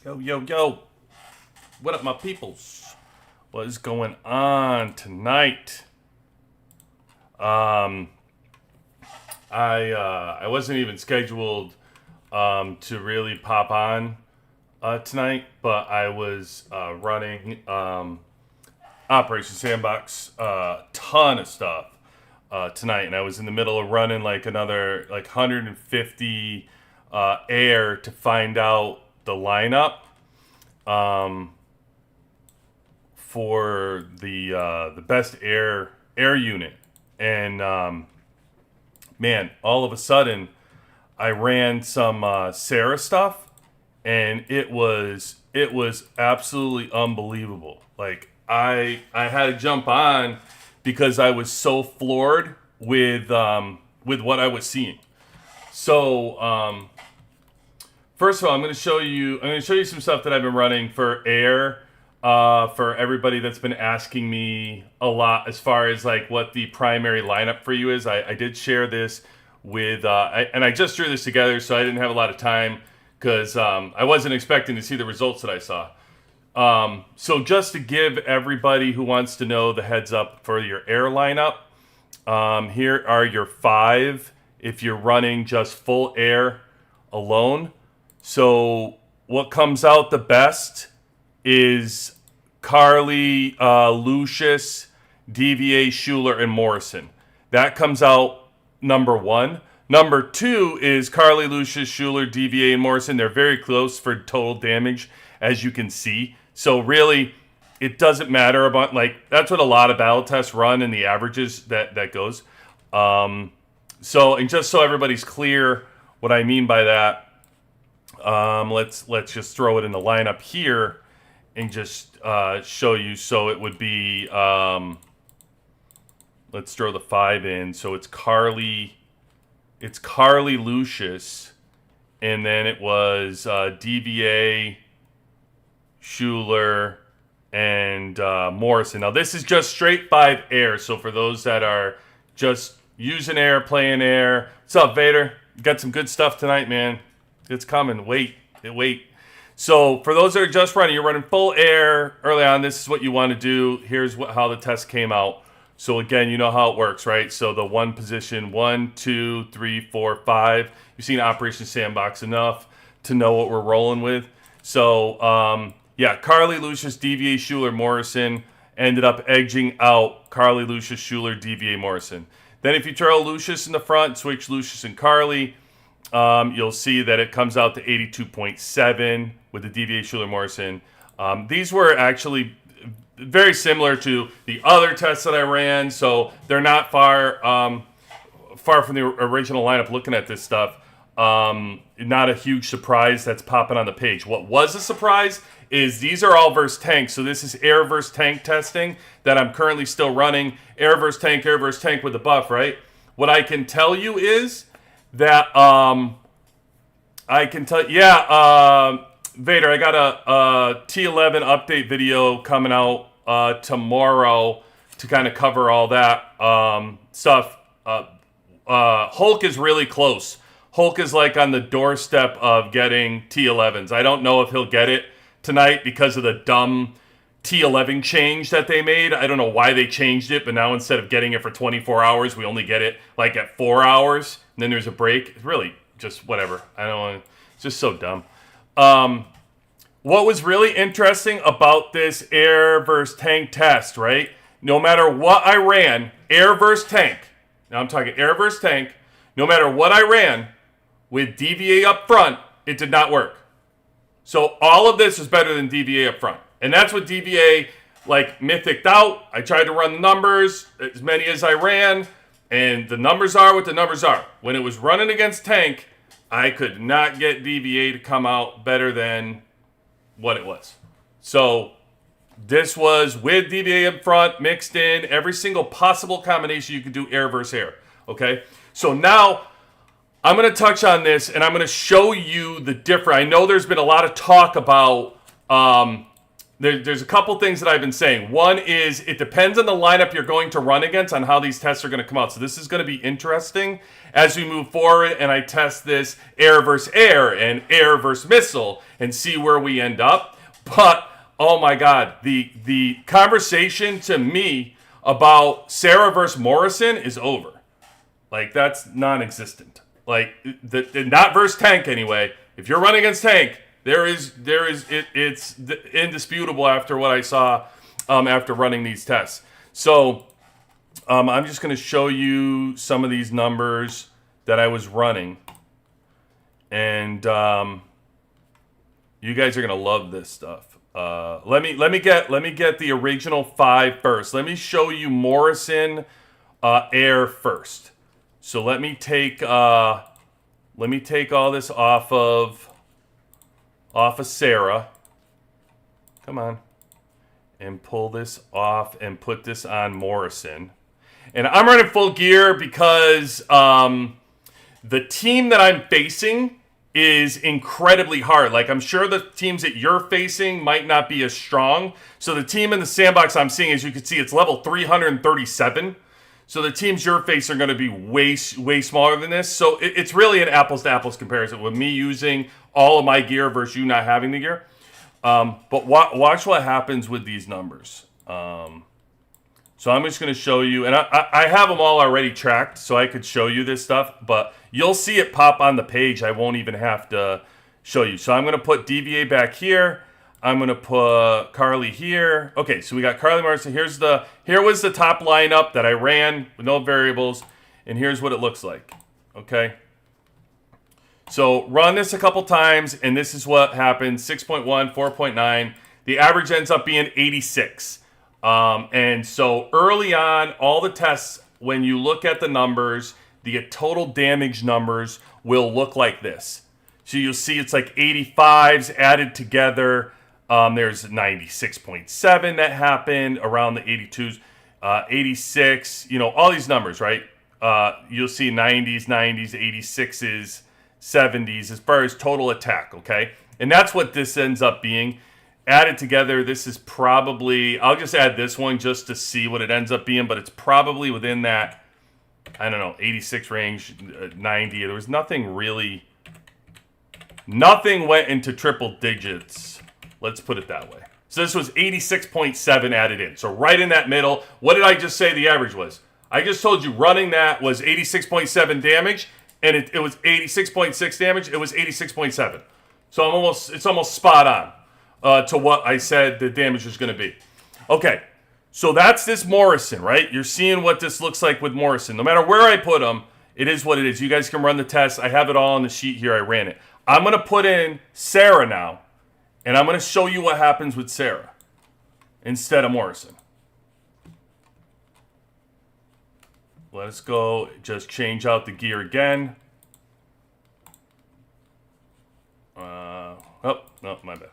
Yo, yo, yo. What up, my peoples? What is going on tonight? Um, I wasn't even scheduled to really pop on tonight, but I was running Operation Sandbox, ton of stuff tonight, and I was in the middle of running like another 150 air to find out the lineup for the best air unit, and man, all of a sudden I ran some Sarah stuff, and it was absolutely unbelievable. Like I had to jump on because I was so floored with what I was seeing. So first of all, I'm going to show you some stuff that I've been running for air, for everybody that's been asking me a lot as far as like what the primary lineup for you is. I did share this with, and I just drew this together, so I didn't have a lot of time because I wasn't expecting to see the results that I saw. So just to give everybody who wants to know the heads up for your air lineup, here are your 5 if you're running just full air alone. So what comes out the best is Carly, Lucius, DVA, Schuler, and Morrison. That comes out number 1. Number 2 is Carly, Lucius, Schuler, DVA, and Morrison. They're very close for total damage, as you can see. So really, it doesn't matter about, like, that's what a lot of battle tests run and the averages that goes. So, and just so everybody's clear what I mean by that, let's just throw it in the lineup here and just show you. So it would be, let's throw the 5 in. So it's Carly Lucius, and then it was DVA, Schuler, and Morrison. Now this is just straight 5 air. So for those that are just using air, playing air, what's up, Vader? You got some good stuff tonight, man. It's coming. Wait. So for those that are just running, you're running full air early on. This is what you want to do. Here's how the test came out. So again, you know how it works, right? So the 1 position, 1, 2, 3, 4, 5. You've seen Operation Sandbox enough to know what we're rolling with. So yeah, Carly, Lucius, DVA, Schuler, Morrison ended up edging out Carly, Lucius, Schuler, DVA, Morrison. Then if you throw Lucius in the front, switch Lucius and Carly, you'll see that it comes out to 82.7 with the DVA, Schuler, Morrison. These were actually very similar to the other tests that I ran, so they're not far from the original lineup looking at this stuff. Not a huge surprise that's popping on the page. What was a surprise is these are all versus tank. So this is air versus tank testing that I'm currently still running. Air versus tank with the buff, right? What I can tell you is that Vader, I got a T11 update video coming out tomorrow to kind of cover all that stuff. Hulk is really close. Hulk is like on the doorstep of getting T11s. I don't know if he'll get it tonight because of the dumb T11 change that they made. I don't know why they changed it, but now instead of getting it for 24 hours, we only get it like at 4 hours, and then there's a break. It's really just whatever. I don't want to, it's just so dumb. What was really interesting about this air versus tank test, right? No matter what I ran, air versus tank. Now I'm talking air versus tank. No matter what I ran with DVA up front, it did not work. So all of this is better than DVA up front. And that's what DVA like mythiced out. I tried to run the numbers, as many as I ran, and the numbers are what the numbers are. When it was running against tank, I could not get DVA to come out better than what it was. So this was with DVA up front, mixed in, every single possible combination you could do air versus air. Okay? So now I'm going to touch on this, and I'm going to show you the difference. I know there's been a lot of talk about there's a couple things that I've been saying. One is it depends on the lineup you're going to run against on how these tests are going to come out. So this is going to be interesting as we move forward, and I test this air versus air and air versus missile and see where we end up. But oh my God, the conversation to me about Sarah versus Morrison is over. Like, that's non-existent. Like, not versus Tank anyway. If you're running against Tank, it's indisputable after what I saw after running these tests. So I'm just going to show you some of these numbers that I was running, and you guys are going to love this stuff. Let me get the original 5 first. Let me show you Morrison air first. So let me take all this off of Sarah. Come on. And pull this off and put this on Morrison. And I'm running full gear because the team that I'm facing is incredibly hard. Like, I'm sure the teams that you're facing might not be as strong. So the team in the Sandbox I'm seeing, as you can see, it's level 337. So the teams you're facing are going to be way smaller than this. So it's really an apples-to-apples comparison with me using all of my gear versus you not having the gear. But watch what happens with these numbers. So I'm just going to show you, and I have them all already tracked, so I could show you this stuff. But you'll see it pop on the page. I won't even have to show you. So I'm going to put DVA back here. I'm going to put Carly here. Okay, so we got Carly Morrison. Here was the top lineup that I ran with no variables, and here's what it looks like. Okay. So run this a couple times, and this is what happens. 6.1, 4.9. The average ends up being 86. And so early on, all the tests, when you look at the numbers, the total damage numbers will look like this. So you'll see it's like 85s added together. There's 96.7 that happened around the 82s, 86, all these numbers, right? You'll see 90s, 86s, 70s as far as total attack, okay? And that's what this ends up being. Added together, this is probably, I'll just add this one just to see what it ends up being, but it's probably within that, 86 range, 90. There was nothing went into triple digits. Let's put it that way. So this was 86.7 added in. So right in that middle. What did I just say the average was? I just told you running that was 86.7 damage, and it was 86.6 damage. It was 86.7. So it's almost spot on to what I said the damage was going to be. Okay, so that's this Morrison, right? You're seeing what this looks like with Morrison. No matter where I put him, it is what it is. You guys can run the test. I have it all on the sheet here. I ran it. I'm going to put in Sarah now. And I'm going to show you what happens with Sarah instead of Morrison. Let's go. Just change out the gear again. Oh, no, my bad.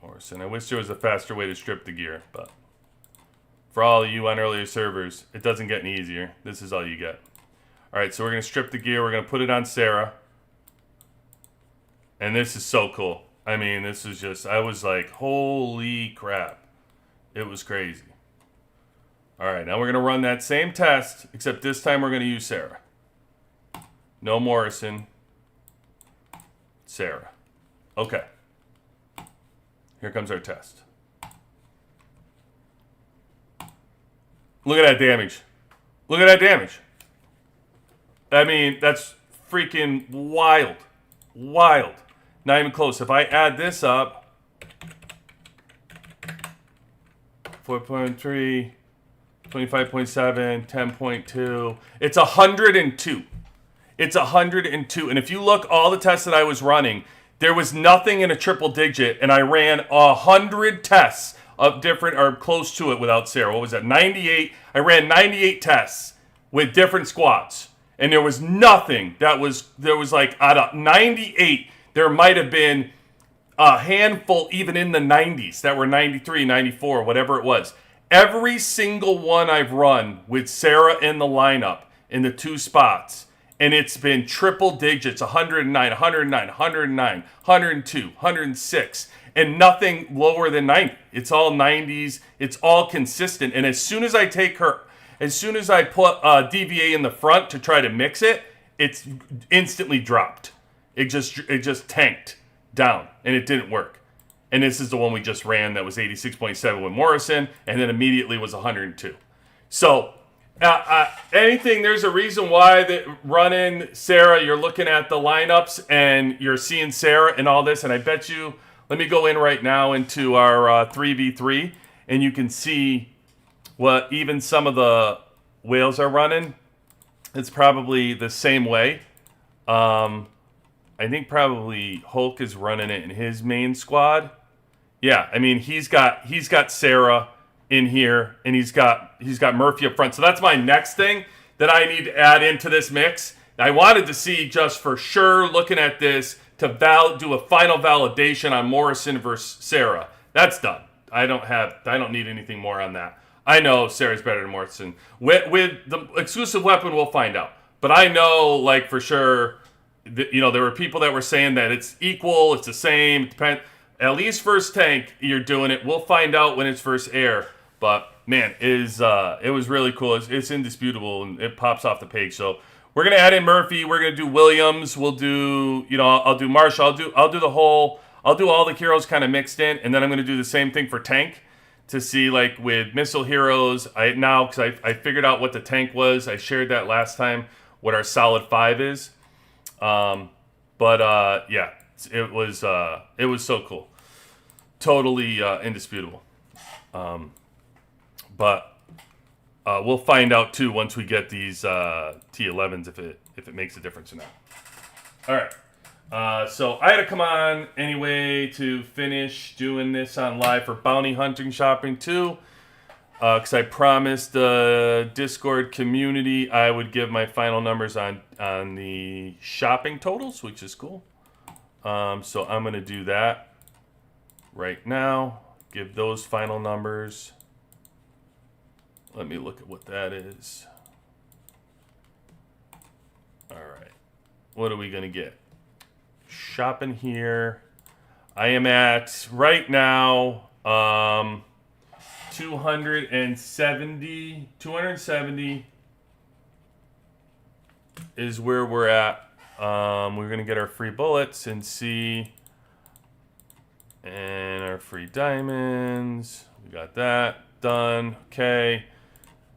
Morrison. I wish there was a faster way to strip the gear, but for all of you on earlier servers, it doesn't get any easier. This is all you get. All right, so we're going to strip the gear. We're going to put it on Sarah. And this is so cool. I mean, this is just, I was like, holy crap. It was crazy. All right, now we're going to run that same test, except this time we're going to use Sarah. No Morrison. Sarah. Okay. Here comes our test. Look at that damage. Look at that damage. I mean, that's freaking wild. Wild. Not even close. If I add this up, 4.3, 25.7, 10.2, it's 102. It's 102. And if you look, all the tests that I was running, there was nothing in a triple digit, and I ran 100 tests of different, or close to it without Sarah. What was that? 98. I ran 98 tests with different squads. And there was nothing there was like, out of 98, there might have been a handful even in the 90s that were 93, 94, whatever it was. Every single one I've run with Sarah in the lineup in the 2 spots, and it's been triple digits, 109, 109, 109, 102, 106, and nothing lower than 90. It's all 90s. It's all consistent. And as soon as I put DVA in the front to try to mix it, it's instantly dropped. It just tanked down, and it didn't work. And this is the one we just ran that was 86.7 with Morrison, and then immediately was 102. So there's a reason why that running Sarah, you're looking at the lineups and you're seeing Sarah and all this, and I bet you, let me go in right now into our 3v3, and you can see what even some of the whales are running. It's probably the same way. I think probably Hulk is running it in his main squad. Yeah, I mean he's got Sarah in here, and he's got Murphy up front. So that's my next thing that I need to add into this mix. I wanted to see just for sure, looking at this, to do a final validation on Morrison versus Sarah. That's done. I don't need anything more on that. I know Sarah's better than Morrison. With the exclusive weapon, we'll find out. But I know, like, for sure, there were people that were saying that it's equal, it's the same. At least first tank, you're doing it. We'll find out when it's first air. But man, it was really cool. It's indisputable, and it pops off the page. So we're gonna add in Murphy. We're gonna do Williams. We'll do, I'll do Marshall. I'll do all the heroes kind of mixed in, and then I'm gonna do the same thing for tank to see, like, with missile heroes. Because I figured out what the tank was. I shared that last time. What our solid 5 is. Yeah, it was so cool. Totally indisputable. But we'll find out too once we get these T11s if it makes a difference or not. All right. So I had to come on anyway to finish doing this on live for bounty hunting shopping too. Because I promised the Discord community I would give my final numbers on the shopping totals, which is cool. So I'm going to do that right now. Give those final numbers. Let me look at what that is. All right. What are we going to get? Shopping here. I am at, right now, 270 is where we're at. We're going to get our free bullets and see. And our free diamonds. We got that done. Okay.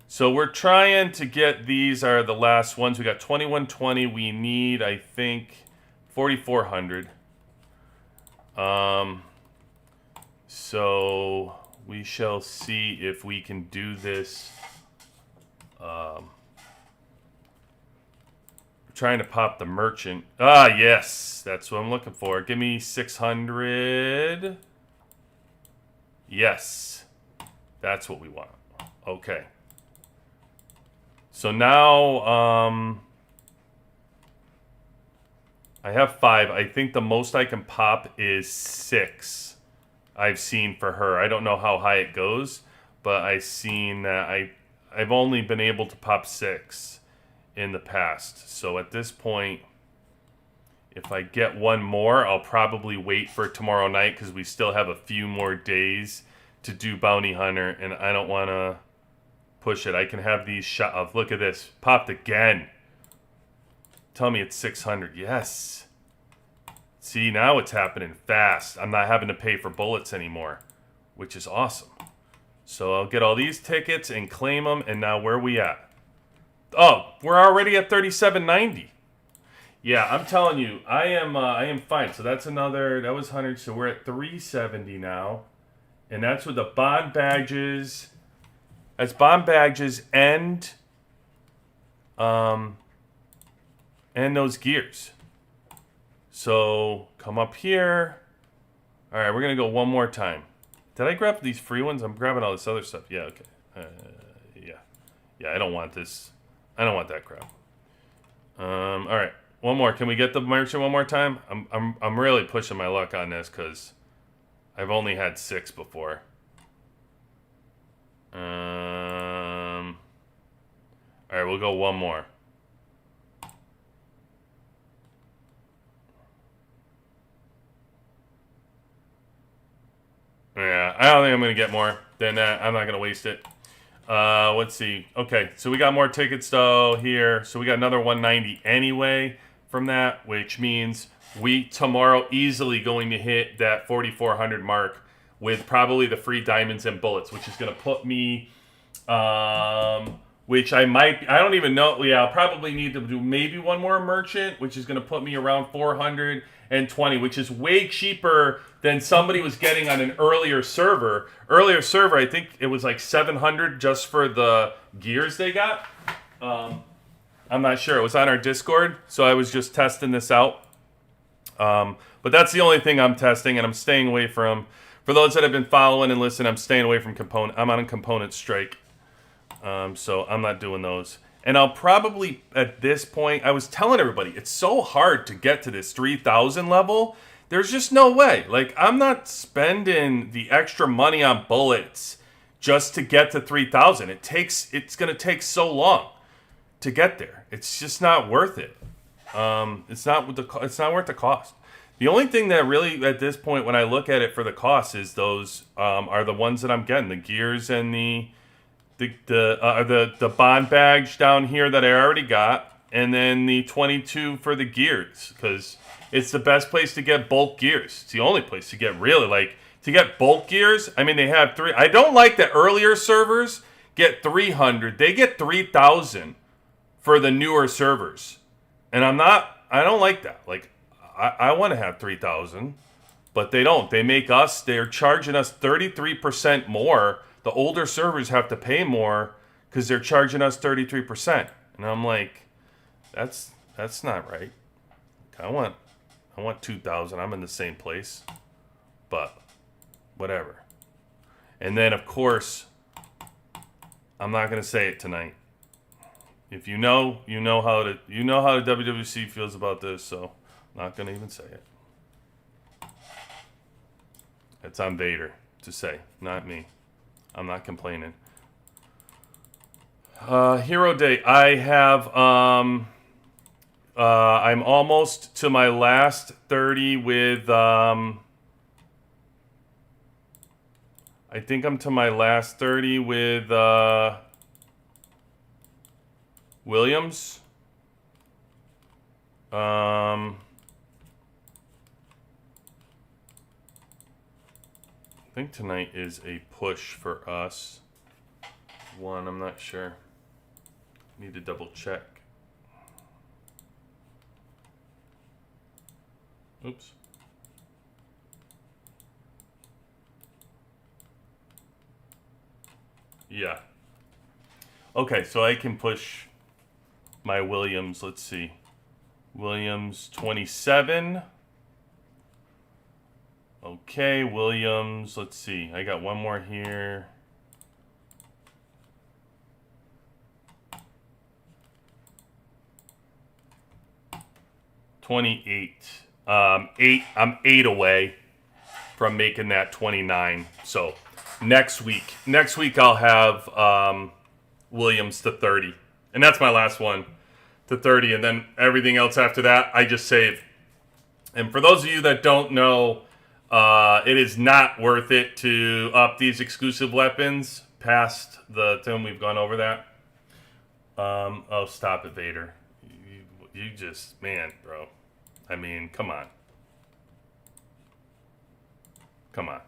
So we're trying to get, these are the last ones. We got 2120. We need, I think, 4,400. So we shall see if we can do this. Trying to pop the merchant. Ah, yes. That's what I'm looking for. Give me 600. Yes. That's what we want. Okay. So now, I have 5. I think the most I can pop is 6. I've seen for her. I don't know how high it goes, but I've seen that I've only been able to pop 6 in the past. So at this point, if I get one more, I'll probably wait for tomorrow night because we still have a few more days to do Bounty Hunter, and I don't want to push it. I can have these shot. Look at this. Popped again. Tell me it's 600. Yes. See, now it's happening fast. I'm not having to pay for bullets anymore, which is awesome. So I'll get all these tickets and claim them, and now where are we at? Oh, we're already at 3790. Yeah, I'm telling you, I am fine. So that's another, that was 100, so we're at 370 now. And that's with the bond badges. That's bond badges and those gears. So come up here. All right, we're gonna go one more time. Did I grab these free ones? I'm grabbing all this other stuff. Yeah, okay. Yeah, I don't want this. I don't want that crap. All right, one more. Can we get the merchant one more time? I'm really pushing my luck on this because I've only had 6 before. All right, we'll go one more. I don't think I'm going to get more than that. I'm not going to waste it. Let's see. Okay, so we got more tickets though here. So we got another 190 anyway from that, which means we tomorrow easily going to hit that 4,400 mark with probably the free diamonds and bullets, which is going to put me, which I don't even know. Yeah, I'll probably need to do maybe one more merchant, which is going to put me around 420, which is way cheaper than somebody was getting on an earlier server. Earlier server, I think it was like 700 just for the gears they got. I'm not sure. It was on our Discord, so I was just testing this out. But that's the only thing I'm testing, and I'm staying away from. For those that have been following and listening, I'm staying away from component. I'm on a component strike, so I'm not doing those. And I'll probably, at this point, I was telling everybody, it's so hard to get to this 3,000 level. There's just no way. Like, I'm not spending the extra money on bullets just to get to 3,000. It's going to take so long to get there. It's just not worth it. It's not worth the cost. The only thing that really, at this point, when I look at it for the cost, is those are the ones that I'm getting, the gears and the bond badge down here that I already got, and then the 22 for the gears, because it's the best place to get bulk gears. It's the only place to get to get bulk gears. I mean, they have three. I don't like that earlier servers get 300. They get 3,000 for the newer servers, and I don't like that. Like, I want to have 3,000, but they don't. They're charging us 33% more. The older servers have to pay more because they're charging us 33%. And I'm like, that's not right. I want 2,000. I'm in the same place, but whatever. And then, of course, I'm not going to say it tonight. If you know how the WWC feels about this, so not going to even say it. It's on Vader to say, not me. I'm not complaining. Hero Day. I have, I'm almost to my last 30 with, I think I'm to my last 30 with, Williams. I think tonight is a push for us. I'm not sure. Need to double check. Oops. Yeah. Okay, so I can push my Williams. Let's see. Williams 27. Okay, Williams, let's see. I got one more here. $28. I'm 8 away from making that 29. So next week I'll have Williams to 30. And that's my last one to 30. And then everything else after that, I just save. And for those of you that don't know, it is not worth it to up these exclusive weapons past the time we've gone over that. Oh, stop it, Vader. You just, man, bro. I mean, come on. Come on.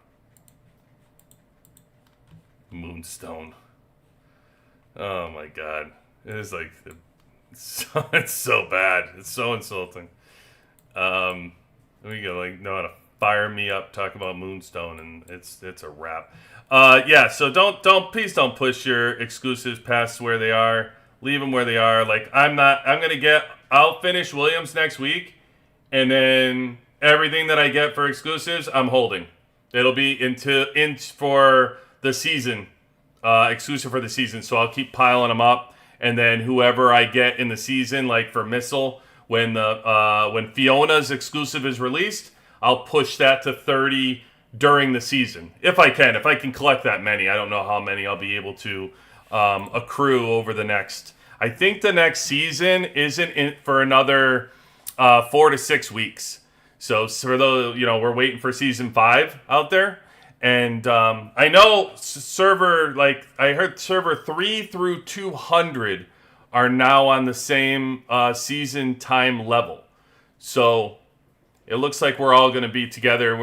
Moonstone. Oh, my God. It is like, it's so bad. It's so insulting. We go, like, know how to fire me up, talk about Moonstone, and it's a wrap. Yeah, so please don't push your exclusives past where they are. Leave them where they are. Like, I'll finish Williams next week, and then everything that I get for exclusives, I'm holding. It'll be for the season, exclusive for the season. So I'll keep piling them up, and then whoever I get in the season, like for Missile, when Fiona's exclusive is released, I'll push that to 30 during the season. If I can collect that many. I don't know how many I'll be able to accrue over the next. I think the next season isn't in for another 4 to 6 weeks. So for those, we're waiting for season 5 out there. And I know server, like, I heard server 3 through 200 are now on the same season time level. So it looks like we're all going to be together.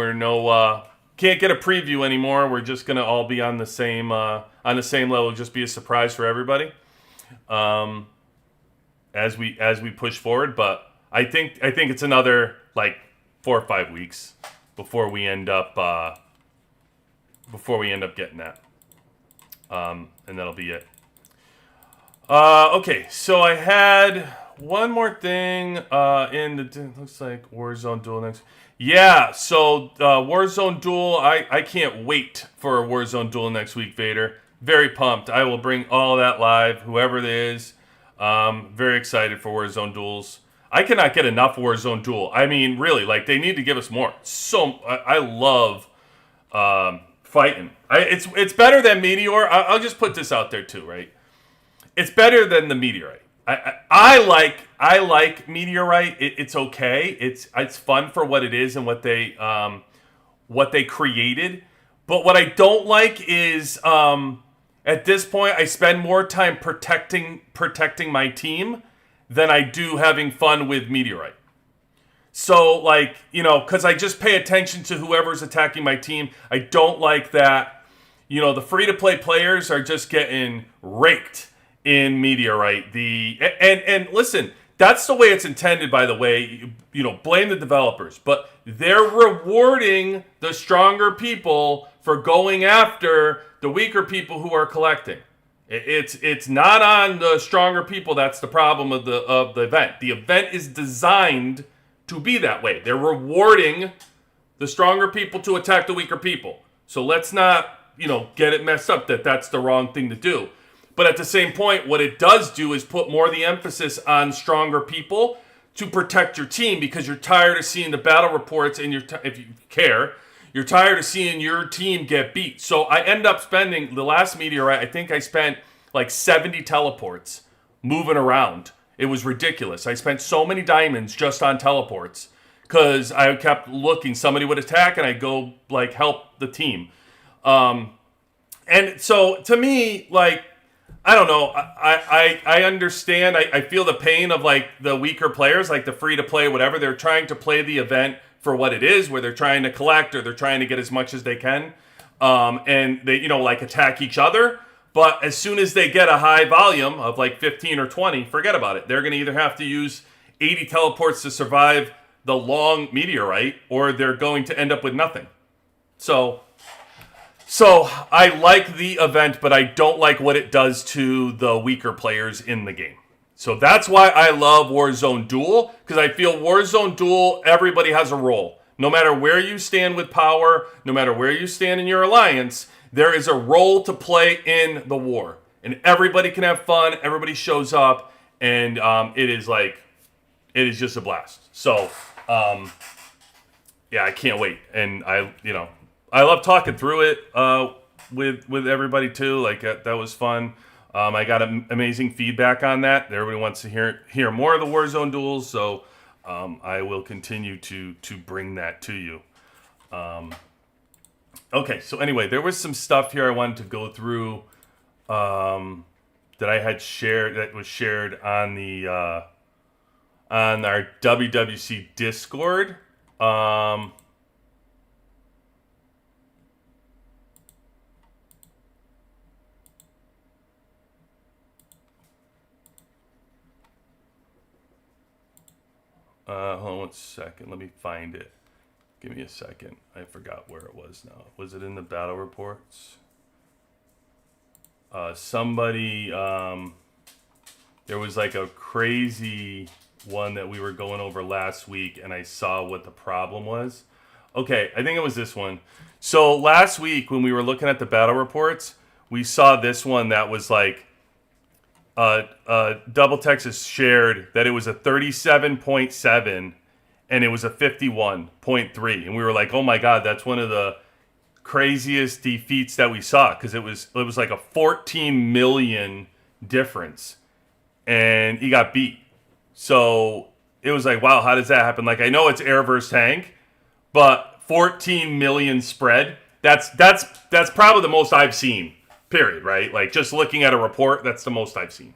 Can't get a preview anymore. We're just going to all be on the same level. Just be a surprise for everybody as we push forward. But I think it's another like 4 or 5 weeks before we end up getting that, and that'll be it. Okay, so I had one more thing looks like Warzone Duel next. Yeah, so Warzone Duel, I can't wait for a Warzone Duel next week, Vader. Very pumped. I will bring all that live, whoever it is. Very excited for Warzone Duels. I cannot get enough Warzone Duel. I mean, really, like, they need to give us more. I love fighting. It's better than Meteor. I'll just put this out there too, right? It's better than the Meteorite. I like Meteorite. It's okay. It's fun for what it is and what they created. But what I don't like is at this point I spend more time protecting my team than I do having fun with Meteorite. So, like, because I just pay attention to whoever's attacking my team. I don't like that. The free-to-play players are just getting raked in Meteorite. And listen, that's the way it's intended, by the way. Blame the developers. But they're rewarding the stronger people for going after the weaker people who are collecting. It's not on the stronger people that's the problem of the event. The event is designed to be that way. They're rewarding the stronger people to attack the weaker people. So let's not, get it messed up that that's the wrong thing to do. But at the same point, what it does do is put more of the emphasis on stronger people to protect your team, because you're tired of seeing the battle reports and if you care, you're tired of seeing your team get beat. So I end up spending the last Meteorite, I think I spent like 70 teleports moving around. It was ridiculous. I spent so many diamonds just on teleports because I kept looking. Somebody would attack and I'd go like help the team. And so to me, like, I don't know. I understand. I feel the pain of like the weaker players, like the free to play, whatever. They're trying to play the event for what it is, where they're trying to collect or they're trying to get as much as they can. And they, like attack each other. But as soon as they get a high volume of like 15 or 20, forget about it. They're going to either have to use 80 teleports to survive the long Meteorite, or they're going to end up with nothing. So I like the event, but I don't like what it does to the weaker players in the game. So that's why I love Warzone Duel, because I feel Warzone Duel, everybody has a role. No matter where you stand with power, no matter where you stand in your alliance, there is a role to play in the war. And everybody can have fun, everybody shows up, and it is just a blast. So, yeah, I can't wait. And I love talking through it with everybody too. Like that was fun. I got amazing feedback on that. Everybody wants to hear more of the Warzone duels, so I will continue to bring that to you. Okay, so anyway, there was some stuff here I wanted to go through that I had shared, that was shared on the on our WWC Discord. Hold on one second. Let me find it. Give me a second. I forgot where it was now. Was it in the battle reports? Somebody, there was like a crazy one that we were going over last week, and I saw what the problem was. Okay, I think it was this one. So last week when we were looking at the battle reports, we saw this one that was like, Double Texas shared that it was a 37.7 and it was a 51.3, and we were like, oh my god, that's one of the craziest defeats that we saw, because it was like a 14 million difference, and he got beat. So it was like, wow, how does that happen? Like, I know it's air versus tank, but 14 million spread, That's probably the most I've seen. Period. Right? Like just looking at a report, that's the most I've seen.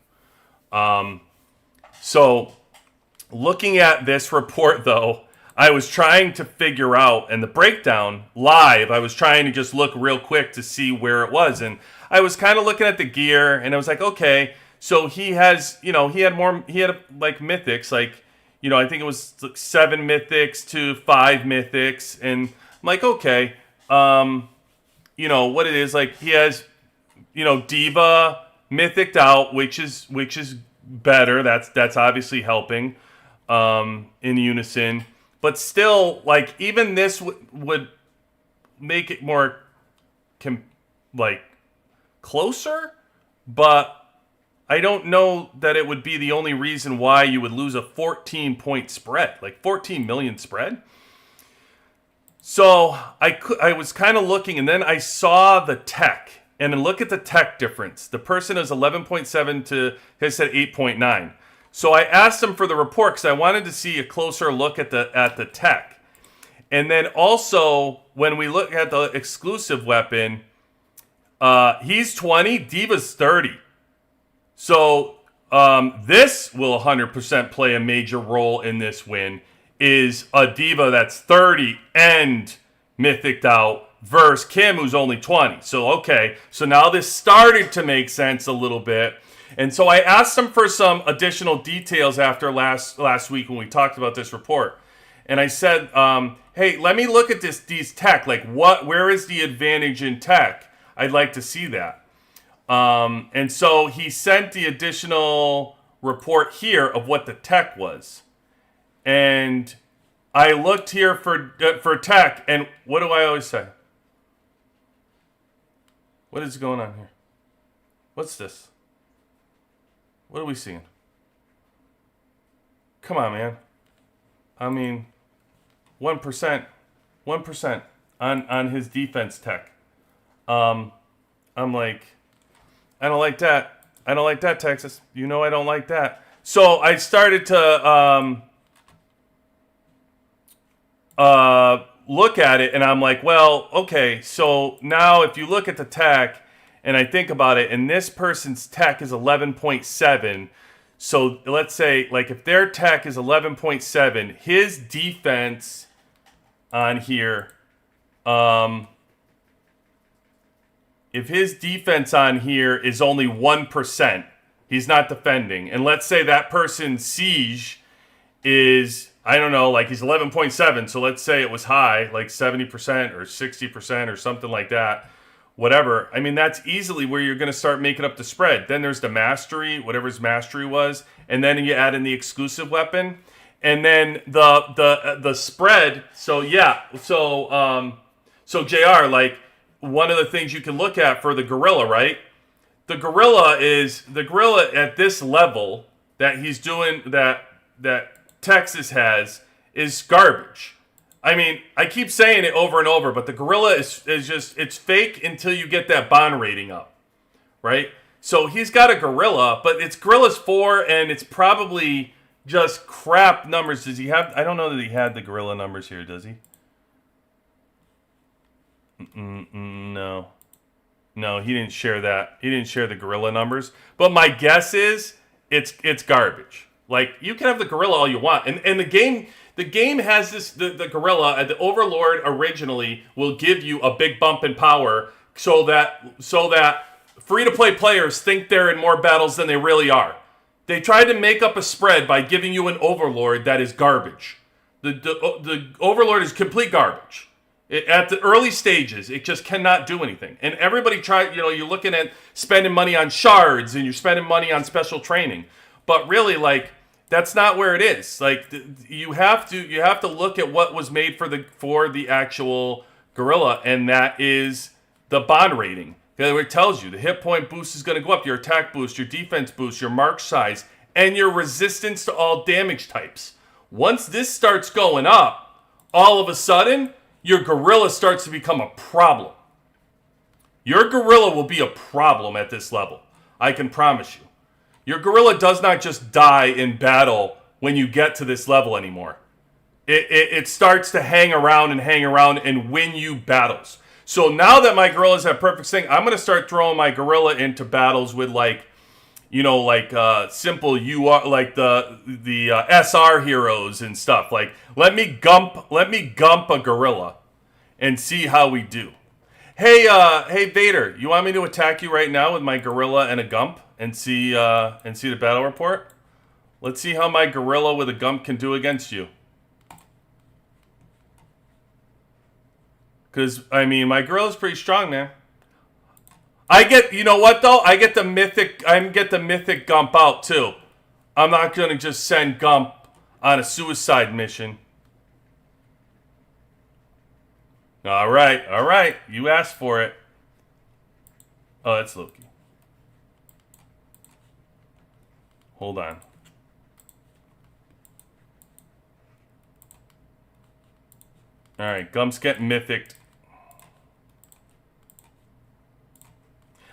So looking at this report though, I was trying to figure out, and the breakdown live, I was trying to just look real quick to see where it was. And I was kind of looking at the gear, and I was like, okay, so he has, he had like mythics, like, I think it was like 7 mythics to 5 mythics. And I'm like, okay, what it is, like he has, Diva mythicked out, which is better. That's obviously helping in unison. But still, like, even this would make it more, closer. But I don't know that it would be the only reason why you would lose a 14-point spread. Like, 14 million spread. So, I was kind of looking, and then I saw the tech. And then look at the tech difference. The person is 11.7 to, has said 8.9. So I asked him for the report because I wanted to see a closer look at the tech. And then also, when we look at the exclusive weapon, he's 20, Diva's 30. So this will 100% play a major role in this win, is a Diva that's 30 and mythicked out versus Kim, who's only 20. So, okay, so now this started to make sense a little bit. And so I asked him for some additional details after last week when we talked about this report. And I said, hey, let me look at these tech. Like, where is the advantage in tech? I'd like to see that. And so he sent the additional report here of what the tech was. And I looked here for tech, and what do I always say? What is going on here? What's this? What are we seeing? Come on, man. I mean, 1% on his defense tech. I'm like, I don't like that. I don't like that, Texas. I don't like that. So I started to look at it, and I'm like, well, okay, so now if you look at the tech, and I think about it, and this person's tech is 11.7. So let's say, like, if their tech is 11.7, his defense on here, if his defense on here is only 1%, he's not defending. And let's say that person's siege is, I don't know, like he's 11.7. So let's say it was high, like 70% or 60% or something like that. Whatever. I mean, that's easily where you're going to start making up the spread. Then there's the mastery, whatever his mastery was, and then you add in the exclusive weapon, and then the spread. So yeah, so JR, like one of the things you can look at for the gorilla, right? The gorilla at this level that he's doing that Texas has is garbage. I mean, I keep saying it over and over, but the gorilla is just, it's fake until you get that bond rating up, right? So he's got a gorilla, but it's gorilla's 4, and it's probably just crap numbers. Does he have, I don't know that he had the gorilla numbers here, does he? No. No, he didn't share that. He didn't share the gorilla numbers. But my guess is it's garbage. Like, you can have the gorilla all you want. And the game has this, the gorilla, the Overlord originally will give you a big bump in power so that free-to-play players think they're in more battles than they really are. They tried to make up a spread by giving you an Overlord that is garbage. The Overlord is complete garbage. At the early stages, it just cannot do anything. And everybody tried, you're looking at spending money on shards and you're spending money on special training. But really, like, that's not where it is. Like, you have to look at what was made for the actual gorilla, and that is the bond rating. It tells you the hit point boost is going to go up, your attack boost, your defense boost, your mark size, and your resistance to all damage types. Once this starts going up, all of a sudden, your gorilla starts to become a problem. Your gorilla will be a problem at this level. I can promise you. Your gorilla does not just die in battle when you get to this level anymore. It starts to hang around and win you battles. So now that my gorillas have perfect sync, I'm gonna start throwing my gorilla into battles with like, simple UR, like the SR heroes and stuff. Like let me gump a gorilla and see how we do. Hey Vader, you want me to attack you right now with my gorilla and a gump and see the battle report? Let's see how my gorilla with a gump can do against you. Because I mean, my gorilla's pretty strong, man. I get, you know what though? I get the mythic Gump out too. I'm not gonna just send Gump on a suicide mission. All right. You asked for it. Oh, that's Loki. Hold on. All right, Gump's getting mythic.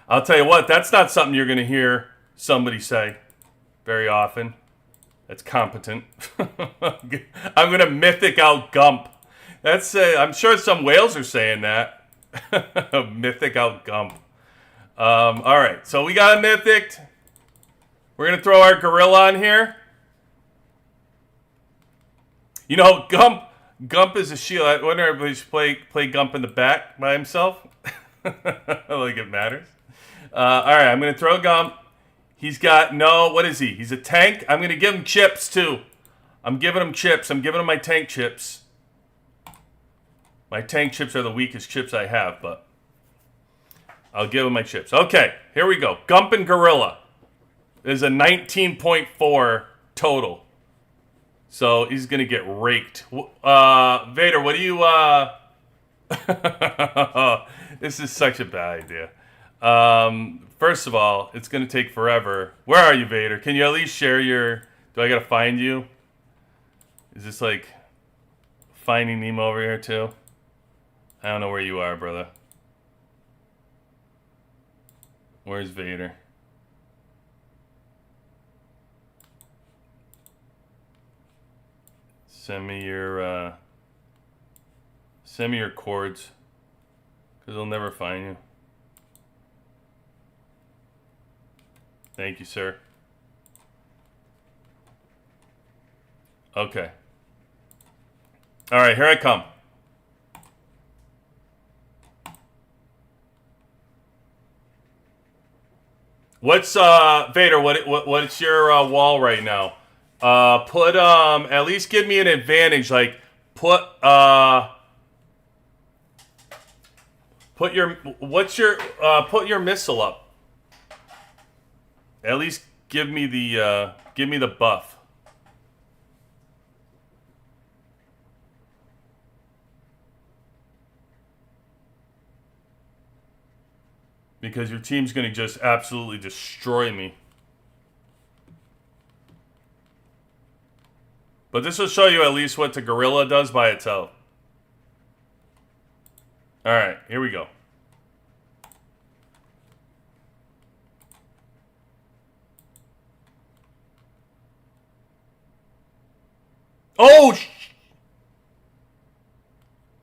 I'll tell you what, that's not something you're going to hear somebody say very often. That's competent. I'm going to mythic out Gump. I'm sure some whales are saying that. Mythic out Gump. All right, so we got a mythic. We're going to throw our gorilla on here. You know, Gump is a shield. I wonder if we should play Gump in the back by himself. Like it matters. All right, I'm going to throw Gump. He's got what is he? He's a tank. I'm going to give him chips, too. I'm giving him chips. I'm giving him my tank chips. My tank chips are the weakest chips I have, but I'll give him my chips. Okay, here we go. Gump and Gorilla is a 19.4 total. So he's going to get raked. Vader, what do you... This is such a bad idea. First of all, it's going to take forever. Where are you, Vader? Can you at least share your... Do I got to find you? Is this like Finding Nemo over here too? I don't know where you are, brother. Where's Vader? Send me your chords, because they'll never find you. Thank you, sir. Okay. All right, here I come. What's Vader? What's your wall right now? Put at least give me an advantage. Like put your missile up. At least give me the buff. Because your team's going to just absolutely destroy me. But this will show you at least what the gorilla does by itself. Alright, here we go. Oh!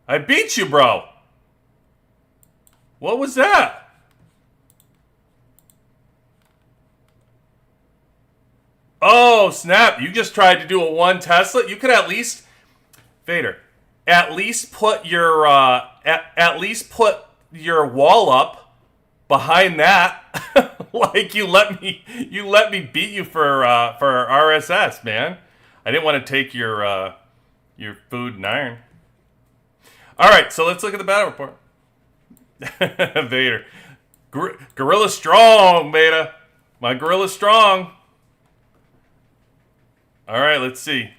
I beat you, bro. What was that? Oh, snap. You just tried to do a one Tesla? You could at least... Vader. At least put your... at least put your wall up behind that. Like you let me beat you for RSS, man. I didn't want to take your food and iron. All right, so let's look at the battle report. Vader. Gorilla strong, Beta. My gorilla's strong. All right, let's see.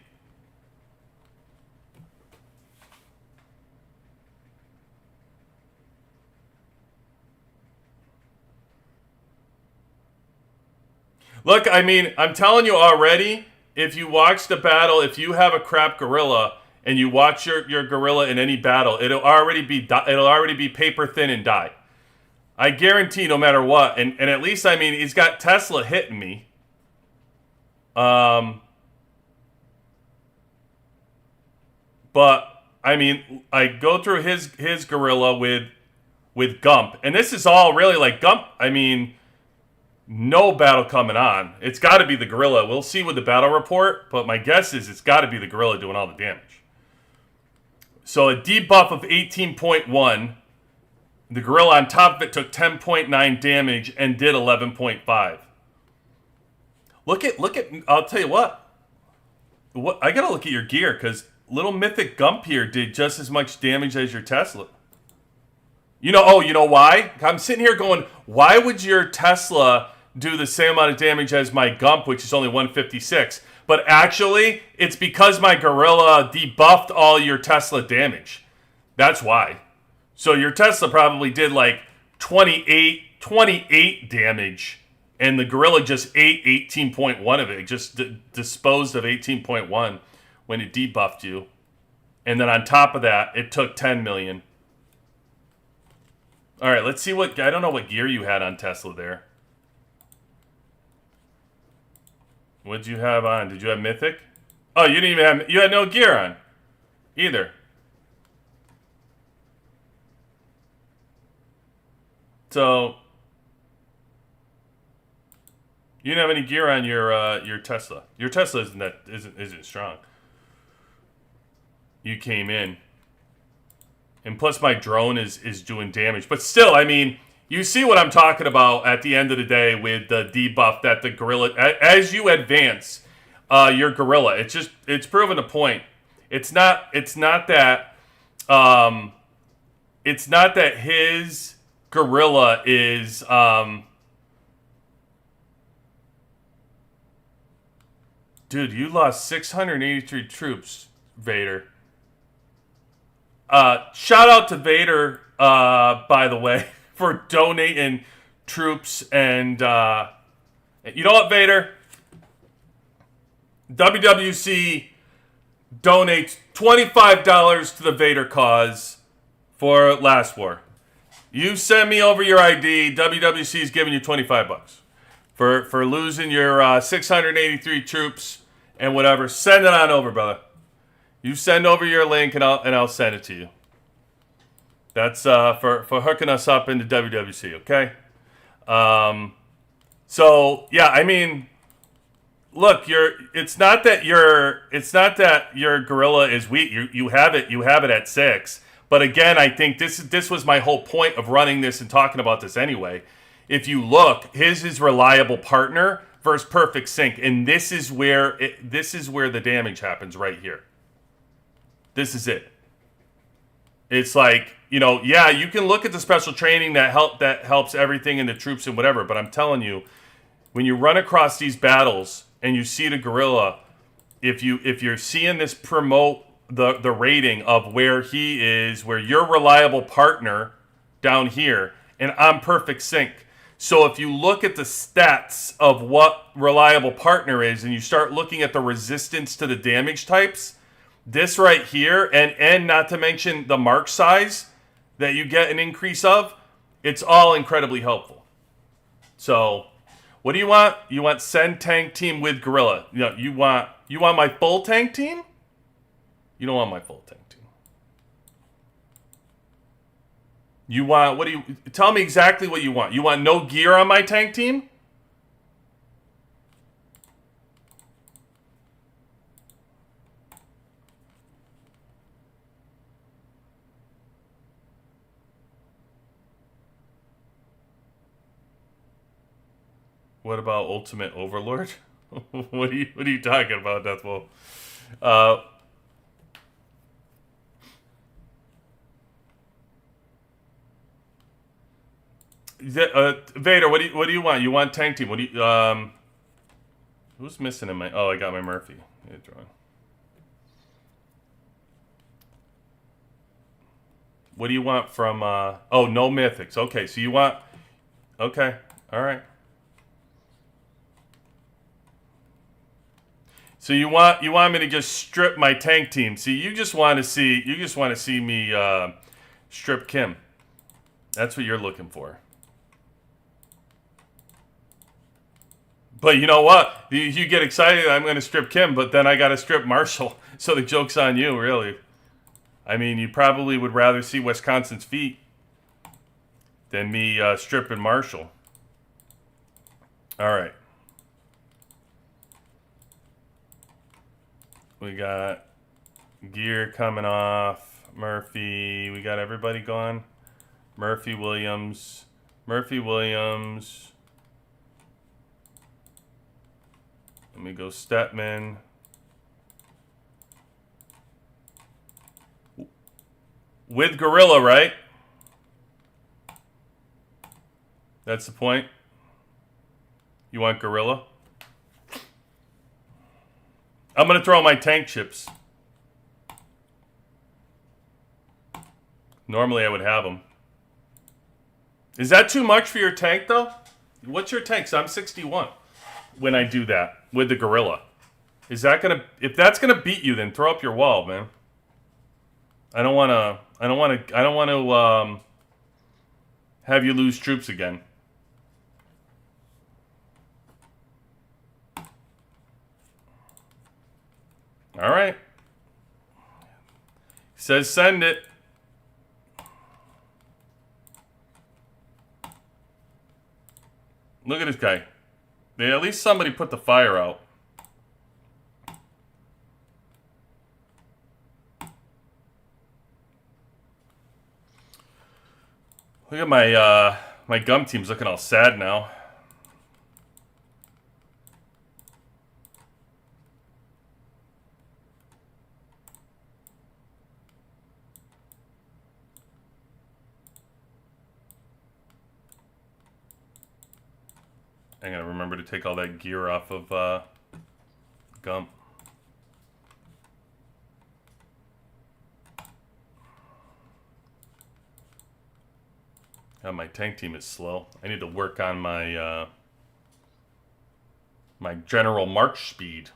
Look, I mean, I'm telling you already, if you watch the battle, if you have a crap gorilla and you watch your gorilla in any battle, it'll already be paper thin and die. I guarantee no matter what. And at least, I mean, he's got Tesla hitting me. But I mean, I go through his gorilla with with Gump. And this is all really like Gump. I mean, no battle coming on. It's got to be the Gorilla. We'll see with the battle report, but my guess is it's got to be the Gorilla doing all the damage. So a debuff of 18.1. The Gorilla on top of it took 10.9 damage and did 11.5. Look at, I'll tell you what I gotta look at your gear, because little Mythic Gump here did just as much damage as your Tesla. You know why? I'm sitting here going, why would your Tesla do the same amount of damage as my Gump, which is only 156? But actually, it's because my Gorilla debuffed all your Tesla damage. That's why. So your Tesla probably did like 28 damage, and the Gorilla just ate 18.1 of it. It just disposed of 18.1 when it debuffed you. And then on top of that, it took 10 million. All right, let's see what... I don't know what gear you had on Tesla there. What did you have on? Did you have Mythic? Oh, you didn't even have... You had no gear on either. So... You didn't have any gear on your Tesla. Your Tesla isn't strong. You came in. And plus my drone is doing damage. But still, I mean, you see what I'm talking about at the end of the day with the debuff that the Gorilla... As you advance your Gorilla, it's proven a point. It's not that his Gorilla is... Dude, you lost 683 troops, Vader. Shout out to Vader, by the way, for donating troops. And you know what, Vader? WWC donates $25 to the Vader cause for last war. You send me over your ID, WWC is giving you $25 for losing your 683 troops and whatever. Send it on over, brother. You send over your link, and I'll send it to you. That's for hooking us up into WWC, okay? So yeah, I mean, look, it's not that your Gorilla is weak. You have it at 6. But again, I think this was my whole point of running this and talking about this anyway. If you look, his is reliable partner versus perfect sync, and this is where the damage happens right here. This is it. It's like, yeah, you can look at the special training that helps everything in the troops and whatever, but I'm telling you, when you run across these battles and you see the Gorilla, if you're seeing this promote the rating of where he is, where you're reliable partner down here, and I'm perfect sync. So if you look at the stats of what reliable partner is, and you start looking at the resistance to the damage types, this right here, and not to mention the mark size that you get an increase of, it's all incredibly helpful. So, what do you want? You want send tank team with Gorilla. You want my full tank team? You don't want my full tank team. You want, tell me exactly what you want. You want no gear on my tank team? What about Ultimate Overlord? What are you talking about, Deathwolf? Vader, what do you want? You want tank team? What do you who's missing in my... Oh, I got my Murphy. What do you want from oh, no mythics. Okay, so you want... Okay, all right. So you want me to just strip my tank team? See, you just want to see me strip Kim. That's what you're looking for. But you know what? You get excited, I'm going to strip Kim, but then I got to strip Marshall. So the joke's on you, really. I mean, you probably would rather see Wisconsin's feet. than me stripping Marshall. All right. We got Gear coming off. Murphy. We got everybody gone. Murphy Williams. Murphy Williams. Let me go Stepman. With Gorilla, right? That's the point. You want Gorilla? I'm going to throw my tank chips. Normally I would have them. Is that too much for your tank, though? What's your tank? So I'm 61 when I do that with the Gorilla. Is that going to... If that's going to beat you, then throw up your wall, man. I don't want to have you lose troops again. All right. Says send it. Look at this guy. At least somebody put the fire out. Look at my my gum team's looking all sad now. I gotta remember to take all that gear off of Gump. Oh, my tank team is slow. I need to work on my my general march speed.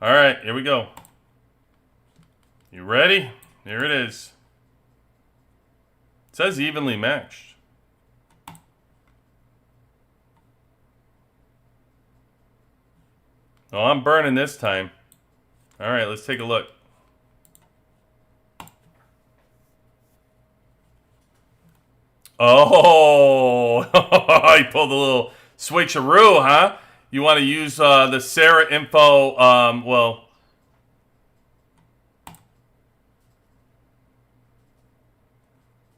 All right, here we go. You ready? Here it is. It says evenly matched. Oh, I'm burning this time. All right, let's take a look. Oh, he pulled a little switcheroo, huh? You want to use the Sarah info? Well,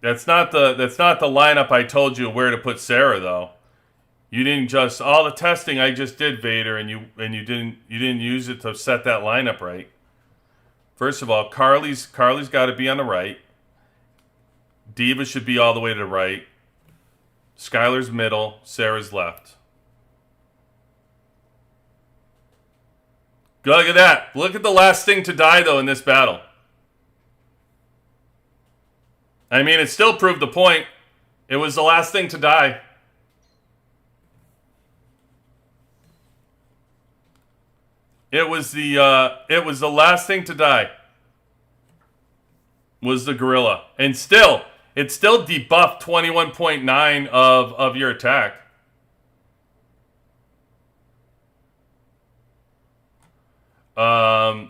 that's not the lineup I told you where to put Sarah, though. You didn't just all the testing I just did, Vader, and you didn't use it to set that lineup right. First of all, Carly's got to be on the right. Diva should be all the way to the right. Skylar's middle. Sarah's left. Look at that. Look at the last thing to die, though, in this battle. I mean, it still proved the point. It was the last thing to die. It was the last thing to die. Was the Gorilla. And still, it still debuffed 21.9 of your attack. I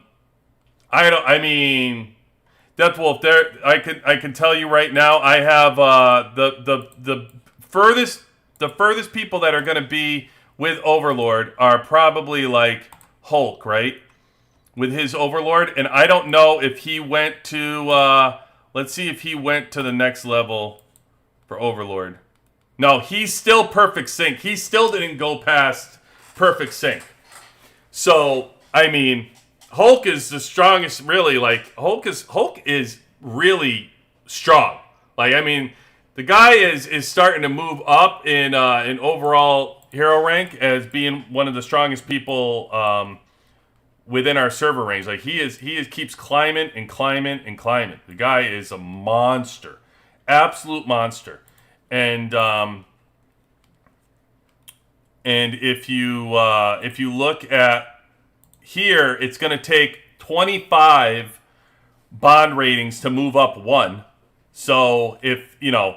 mean, Death Wolf, there I can tell you right now, I have the furthest people that are gonna be with Overlord are probably like Hulk, right? With his Overlord, and I don't know if he went to let's see if he went to the next level for Overlord. No, he's still perfect sync. He still didn't go past perfect sync. So, I mean, Hulk is the strongest, really. Like, Hulk is really strong. Like, I mean, the guy is starting to move up in overall hero rank as being one of the strongest people within our server range. Like, he keeps climbing and climbing and climbing. The guy is a monster, absolute monster. And if you look at here, it's going to take 25 bond ratings to move up one. So if, you know,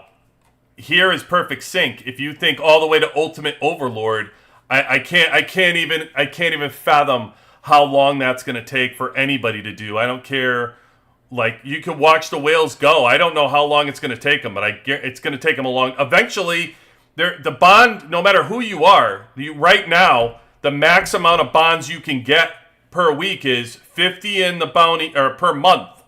here is perfect sync. If you think all the way to Ultimate Overlord, I can't even fathom how long that's going to take for anybody to do. I don't care like you can watch the whales go. I don't know how long it's going to take them, but it's going to take them a long. Eventually, the bond, no matter who you are, right now the max amount of bonds you can get per week is 50 in the bounty, or per month,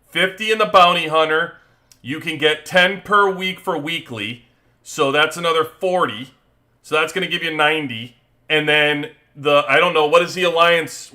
50 in the bounty hunter. You can get 10 per week for weekly, so that's another 40. So that's going to give you 90, and then I don't know, what does the alliance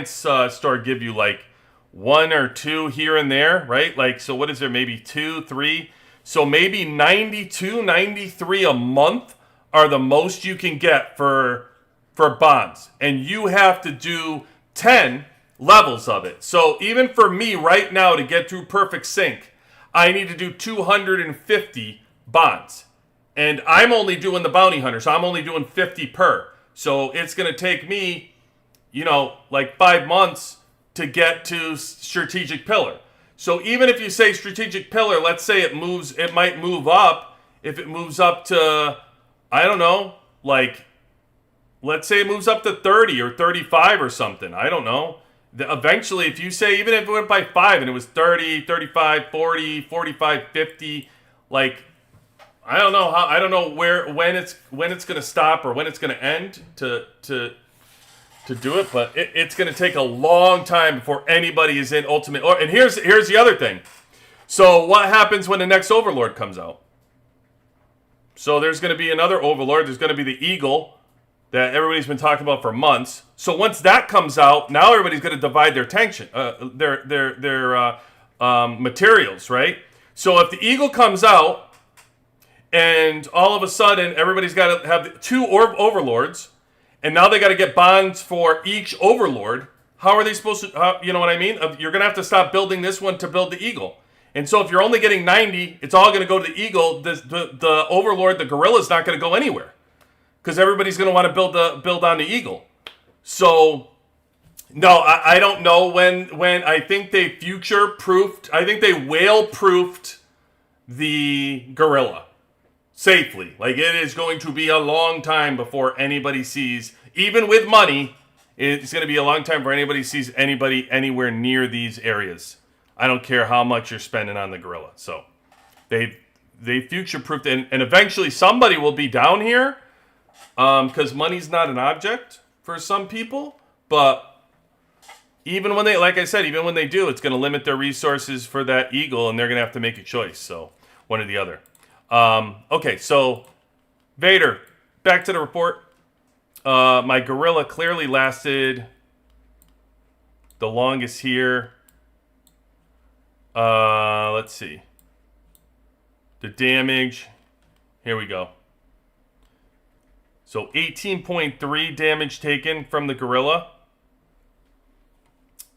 store give you, like 1 or 2 here and there, right? Like, so what is there, maybe 2, 3? So maybe 92, 93 a month are the most you can get for bonds, and you have to do 10 levels of it. So even for me right now to get through perfect sync, I need to do 250 bonds. And I'm only doing the bounty hunter, so I'm only doing 50 per. So it's going to take me, like 5 months to get to strategic pillar. So even if you say strategic pillar, let's say it might move up. If it moves up to, I don't know, like, let's say it moves up to 30 or 35 or something. I don't know. Eventually, if you say, even if it went by 5 and it was 30, 35, 40, 45, 50, like, I don't know when it's going to stop or when it's going to end to do it, but it's going to take a long time before anybody is in ultimate. And here's the other thing. So what happens when the next Overlord comes out? So there's going to be another Overlord. There's going to be the Eagle that everybody's been talking about for months. So once that comes out, now everybody's going to divide their materials, right? So if the Eagle comes out, and all of a sudden, everybody's got to have 2 Overlords, and now they got to get bonds for each Overlord. How are they supposed to, you know what I mean? You're going to have to stop building this one to build the Eagle. And so if you're only getting 90, it's all going to go to the Eagle. The Overlord, the Gorilla's not going to go anywhere, because everybody's going to want to build on the Eagle. So, no, I don't know when I think they future-proofed, I think they whale-proofed the Gorilla. Safely. Like, it is going to be a long time before anybody sees, even with money, it's going to be a long time before anybody sees anybody anywhere near these areas. I don't care how much you're spending on the Gorilla. So they future-proofed, and eventually somebody will be down here, because money's not an object for some people, but even when like I said, even when they do, it's going to limit their resources for that Eagle, and they're going to have to make a choice. So one or the other. Okay, so Vader, back to the report. My Gorilla clearly lasted the longest here. Let's see. The damage. Here we go. So 18.3 damage taken from the Gorilla.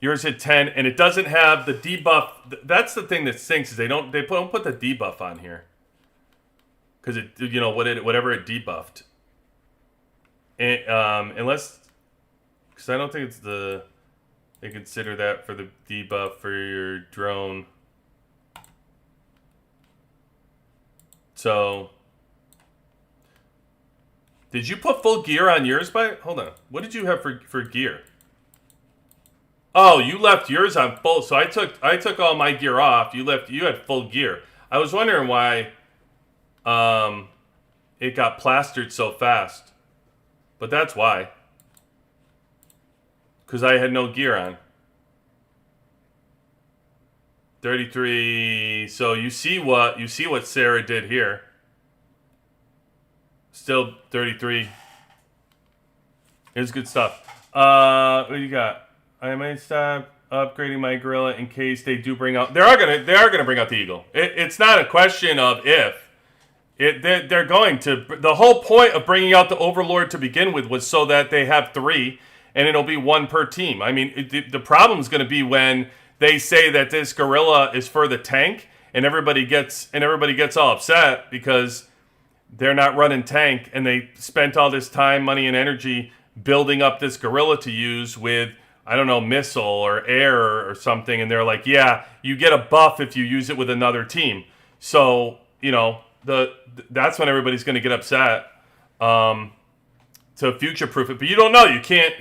Yours hit 10, and it doesn't have the debuff. That's the thing that stinks, is they don't put the debuff on here. Because whatever it debuffed, and, unless, because I don't think it's they consider that for the debuff for your drone. So, did you put full gear on yours? Hold on, what did you have for gear? Oh, you left yours on full. So I took all my gear off. You had full gear. I was wondering why. It got plastered so fast, but that's why, because I had no gear on. 33. So you see what Sarah did here. Still 33. Here's good stuff. What do you got? I might stop upgrading my Gorilla in case they do bring out. They are gonna bring out the Eagle. It's not a question of if. They're going to. The whole point of bringing out the Overlord to begin with was so that they have 3, and it'll be 1 per team. I mean, the problem is going to be when they say that this Gorilla is for the tank, and everybody gets all upset because they're not running tank, and they spent all this time, money, and energy building up this Gorilla to use with, I don't know, missile or air or something, and they're like, yeah, you get a buff if you use it with another team. So, that's when everybody's going to get upset to future-proof it. But you don't know. You can't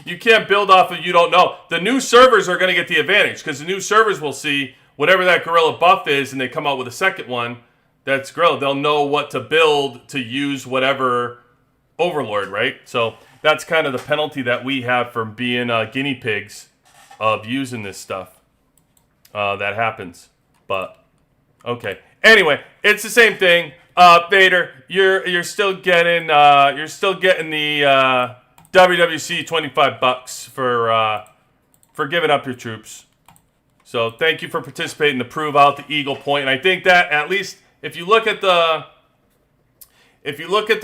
You can't build off of you don't know. The new servers are going to get the advantage because the new servers will see whatever that gorilla buff is, and they come out with a second one that's gorilla. They'll know what to build to use whatever Overlord, right? So that's kind of the penalty that we have from being guinea pigs of using this stuff. That happens, but okay. Anyway, it's the same thing. Vader, you're still getting the WWC $25 for giving up your troops. So thank you for participating to prove out the Eagle Point. And I think that at least if you look at the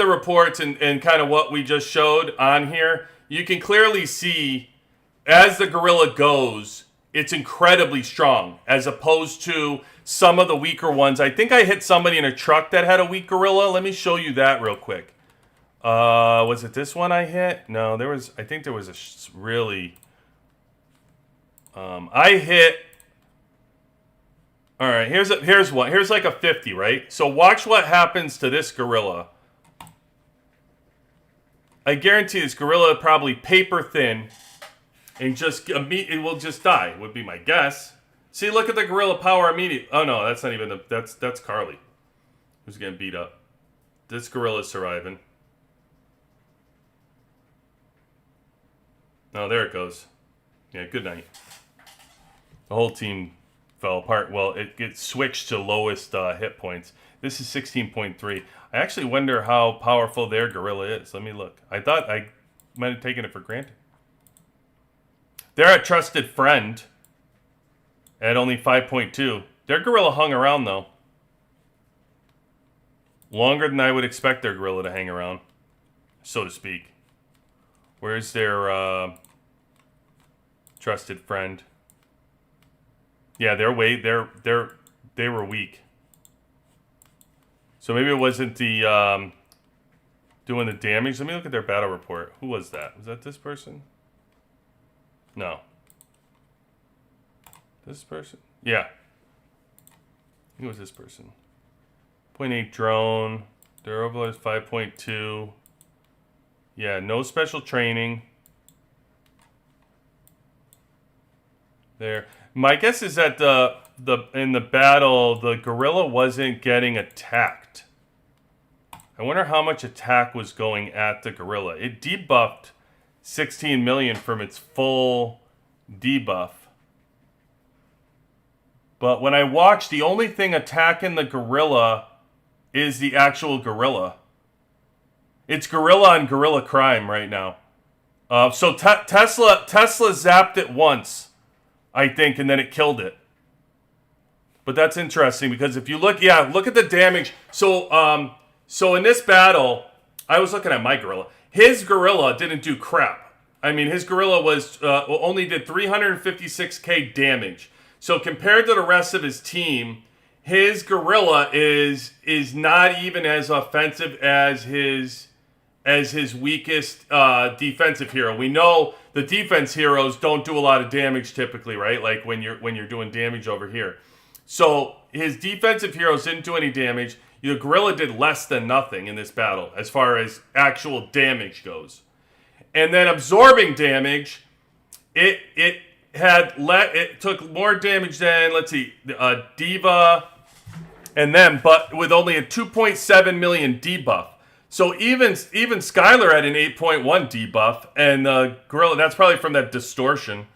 reports and kind of what we just showed on here, you can clearly see as the gorilla goes, it's incredibly strong as opposed to some of the weaker ones. I think I hit somebody in a truck that had a weak gorilla. Let me show you that real quick. Was it this one I hit? No, I think there was a really... I hit... All right, here's one. Here's like a 50, right? So watch what happens to this gorilla. I guarantee this gorilla probably paper thin and it will just die, would be my guess. See, look at the gorilla power immediately. Oh no, that's not even that's Carly, who's getting beat up. This gorilla's surviving. Oh, there it goes. Yeah, good night. The whole team fell apart. Well, it switched to lowest hit points. This is 16.3. I actually wonder how powerful their gorilla is. Let me look. I thought I might have taken it for granted. They're a trusted friend at only 5.2. Their gorilla hung around, though. Longer than I would expect their gorilla to hang around, so to speak. Where's their trusted friend? Yeah, they were weak. So maybe it wasn't the doing the damage. Let me look at their battle report. Who was that? Was that this person? No. This person? Yeah. I think it was this person. 0.8 drone. Their overload is 5.2. Yeah, no special training. There. My guess is that in the battle, the gorilla wasn't getting attacked. I wonder how much attack was going at the gorilla. It debuffed 16 million from its full debuff. But when I watch, the only thing attacking the gorilla is the actual gorilla. It's gorilla on gorilla crime right now. So Tesla zapped it once, I think, and then it killed it. But that's interesting because if you look, look at the damage. So in this battle, I was looking at my gorilla. His gorilla didn't do crap. I mean, his gorilla was only did 356k damage. So compared to the rest of his team, his gorilla is not even as offensive as his weakest defensive hero. We know the defense heroes don't do a lot of damage typically, right? Like when you're doing damage over here. So his defensive heroes didn't do any damage. The gorilla did less than nothing in this battle as far as actual damage goes. And then absorbing damage, it took more damage than, let's see, Diva and them, but with only a 2.7 million debuff. So even Skylar had an 8.1 debuff, and the gorilla, that's probably from that distortion.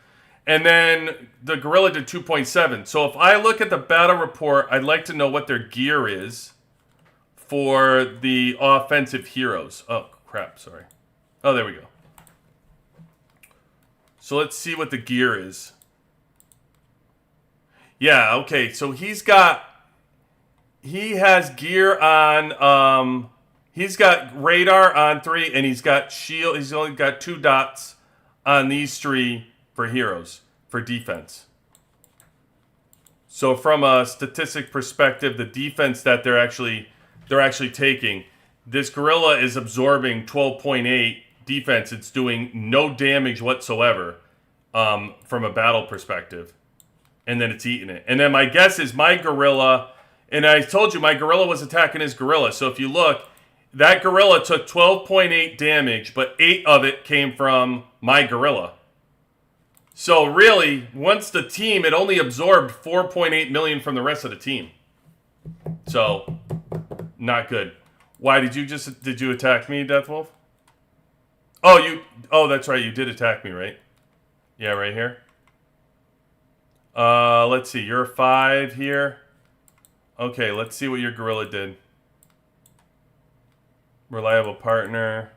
And then the gorilla did 2.7. So if I look at the battle report, I'd like to know what their gear is for the offensive heroes. Oh, crap, sorry. Oh, there we go. So let's see what the gear is. Yeah, okay, so he has gear on, he's got radar on 3, and he's got shield, he's only got 2 dots on these 3 for heroes, for defense. So from a statistic perspective, the defense that they're actually taking, this gorilla is absorbing 12.8 defense. It's doing no damage whatsoever from a battle perspective. And then it's eating it. And then my guess is my gorilla, and I told you my gorilla was attacking his gorilla. So if you look, That gorilla took 12.8 damage, but 8 of it came from my gorilla. So really, once the team, it only absorbed 4.8 million from the rest of the team. So, not good. Why did you attack me, Deathwolf? Oh, that's right, you did attack me, right? Yeah, right here. Let's see, you're a 5 here. Okay, let's see what your gorilla did. Reliable partner.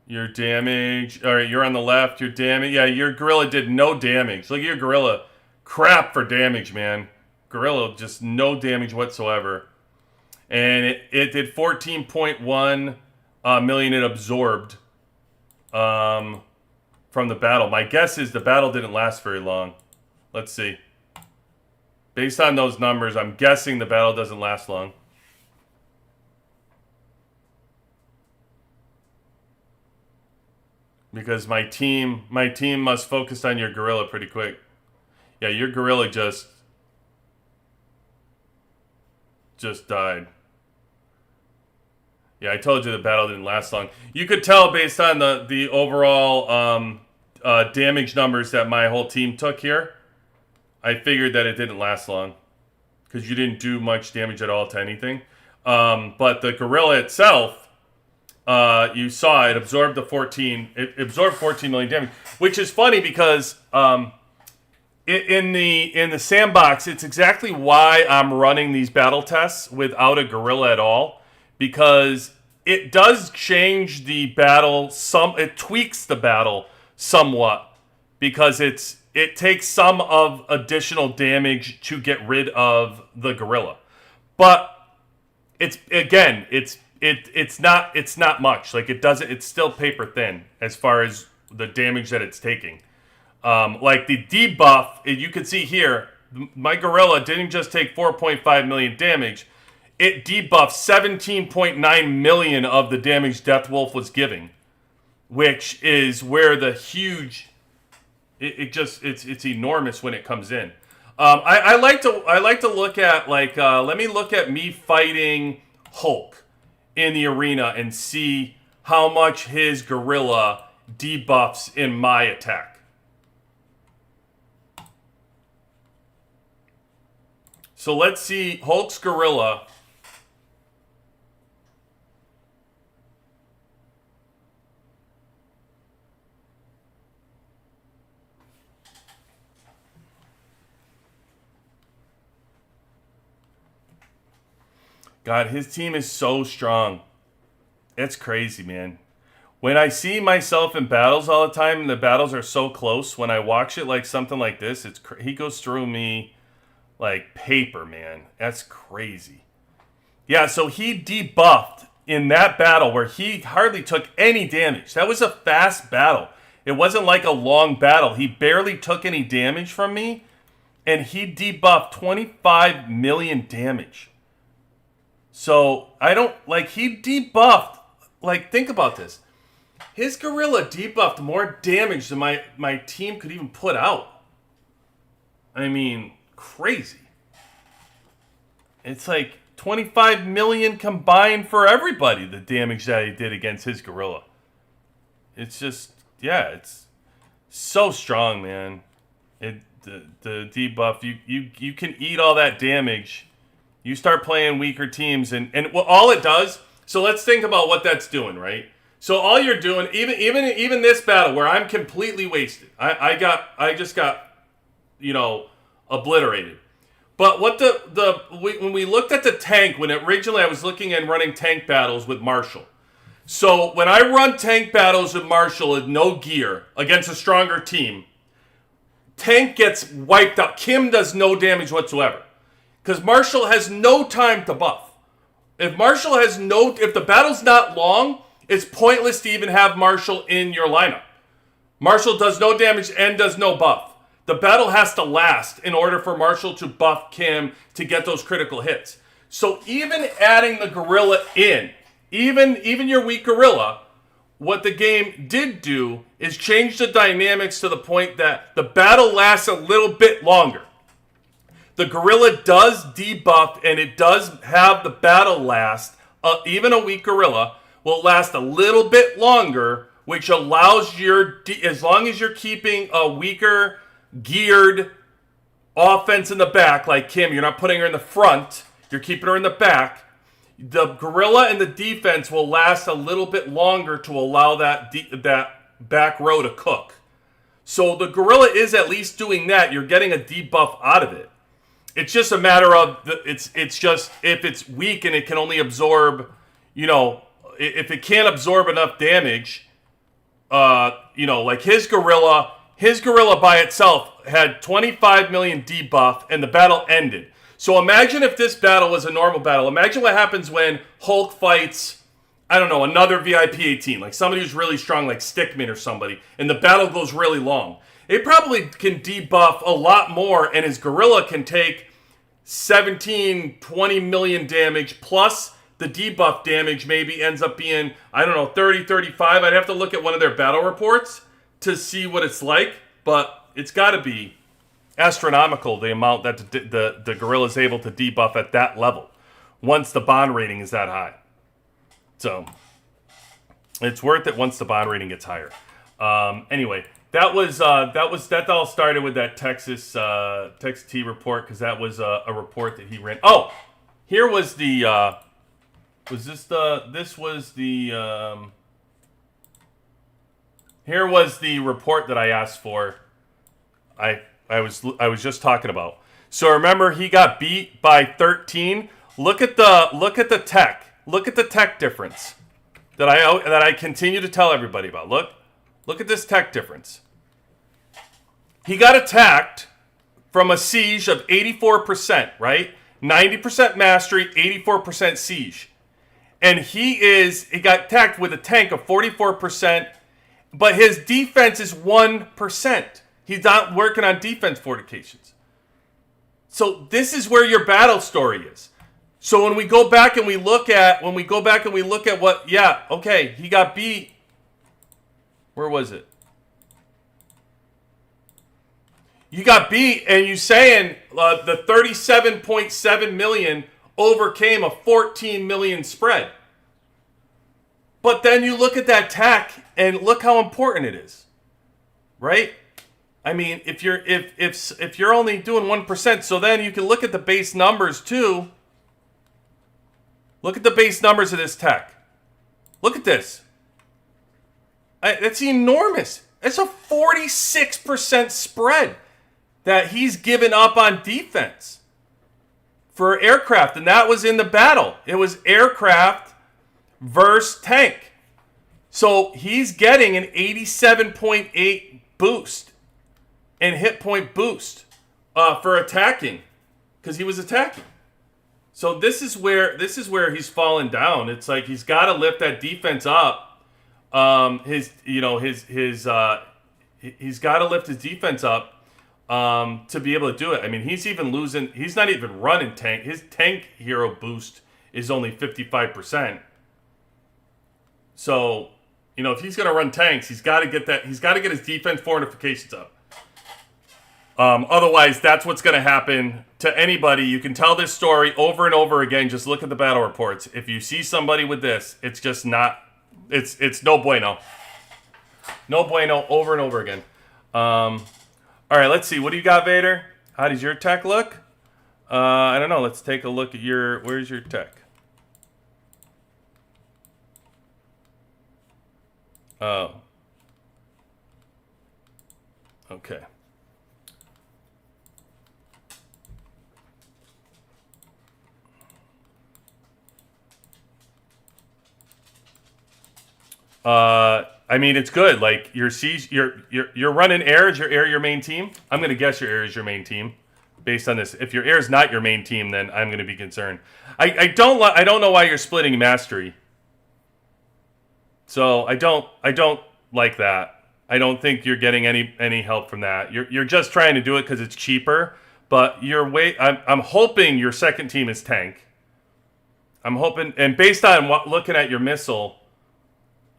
Your damage. Alright, you're on the left. Your damage. Yeah, your gorilla did no damage. Look at your gorilla. Crap for damage, man. Gorilla, just no damage whatsoever. And it did 14.1 million it absorbed from the battle. My guess is the battle didn't last very long. Let's see. Based on those numbers, I'm guessing the battle doesn't last long. Because my team must focus on your gorilla pretty quick. Yeah, your gorilla just died. Yeah, I told you the battle didn't last long. You could tell based on the overall damage numbers that my whole team took here. I figured that it didn't last long. Because you didn't do much damage at all to anything. But the gorilla itself, you saw it absorbed it absorbed 14 million damage. Which is funny because in the sandbox, it's exactly why I'm running these battle tests without a gorilla at all. Because it does change the battle it tweaks the battle somewhat. Because it takes some of additional damage to get rid of the gorilla. But it's not much. Like it's still paper thin as far as the damage that it's taking. Like the debuff, you can see here, my gorilla didn't just take 4.5 million damage. It debuffed 17.9 million of the damage Deathwolf was giving, which is where the huge. It's enormous when it comes in. I like to look at let me look at me fighting Hulk in the arena and see how much his gorilla debuffs in my attack. So let's see Hulk's gorilla. God, his team is so strong. It's crazy, man. When I see myself in battles all the time, and the battles are so close, when I watch it like something like this, he goes through me like paper, man. That's crazy. Yeah, so he debuffed in that battle where he hardly took any damage. That was a fast battle. It wasn't like a long battle. He barely took any damage from me, and he debuffed 25 million damage. So, he debuffed, think about this. His gorilla debuffed more damage than my team could even put out. I mean, crazy. It's like 25 million combined for everybody, the damage that he did against his gorilla. It's just, yeah, it's so strong, man. The debuff, you can eat all that damage. You start playing weaker teams, and all it does. So let's think about what that's doing, right? So all you're doing, even this battle where I'm completely wasted, I just got, obliterated. But when we looked at the tank, when originally I was looking and running tank battles with Marshall. So when I run tank battles with Marshall with no gear against a stronger team, tank gets wiped out. Kim does no damage whatsoever. Because Marshall has no time to buff. If the battle's not long, it's pointless to even have Marshall in your lineup. Marshall does no damage and does no buff. The battle has to last in order for Marshall to buff Kim to get those critical hits. So even adding the gorilla in, even your weak gorilla, what the game did do is change the dynamics to the point that the battle lasts a little bit longer. The gorilla does debuff, and it does have the battle last. Even a weak gorilla will last a little bit longer, which allows as long as you're keeping a weaker geared offense in the back, like Kim, you're not putting her in the front, you're keeping her in the back. The gorilla and the defense will last a little bit longer to allow that back row to cook. So the gorilla is at least doing that. You're getting a debuff out of it. It's just a matter of it's just if it's weak and it can only absorb, if it can't absorb enough damage, like his gorilla by itself had 25 million debuff and the battle ended. So imagine if this battle was a normal battle. Imagine what happens when Hulk fights, I don't know, another VIP 18, like somebody who's really strong, like Stickman or somebody, and the battle goes really long. It probably can debuff a lot more, and his gorilla can take 17, 20 million damage, plus the debuff damage maybe ends up being, 30, 35. I'd have to look at one of their battle reports to see what it's like, but it's got to be astronomical, the amount that the gorilla is able to debuff at that level once the bond rating is that high. So it's worth it once the bond rating gets higher. Anyway, that all started with that Texas T report, because that was a report that he ran. Oh, here was the here was the report that I asked for. I was just talking about. So remember, he got beat by 13. Look at the tech. Look at the tech difference that I continue to tell everybody about. Look at this tech difference. He got attacked from a siege of 84%, right? 90% mastery, 84% siege. And he got attacked with a tank of 44%, but his defense is 1%. He's not working on defense fortifications. So this is where your battle story is. So when we go back and we look at what, he got beat. Where was it? You got beat, and you saying the 37.7 million overcame a 14 million spread. But then you look at that tech and look how important it is, right? I mean, if you're only doing 1%, so then you can look at the base numbers too. Look at the base numbers of this tech. Look at this. That's enormous. It's a 46% spread that he's given up on defense for aircraft, and that was in the battle. It was aircraft versus tank. So he's getting an 87.8 boost and hit point boost for attacking, because he was attacking. So this is where he's fallen down. It's like he's got to lift that defense up. He's got to lift his defense up to be able to do it. I mean, he's even losing. He's not even running tank. His tank hero boost is only 55%. So, if he's going to run tanks, he's got to get that. He's got to get his defense fortifications up. Otherwise, that's what's going to happen to anybody. You can tell this story over and over again. Just look at the battle reports. If you see somebody with this, it's just not. It's no bueno. No bueno over and over again. All right, let's see. What do you got, Vader? How does your tech look? I don't know. Let's take a look at where's your tech? Oh. Okay. I mean, it's good. Like you're running air. Is your air your main team? I'm gonna guess your air is your main team, based on this. If your air is not your main team, then I'm gonna be concerned. I don't know why you're splitting mastery. So I don't like that. I don't think you're getting any help from that. You're just trying to do it because it's cheaper. But I'm hoping your second team is tank. I'm hoping, and based on looking at your missile.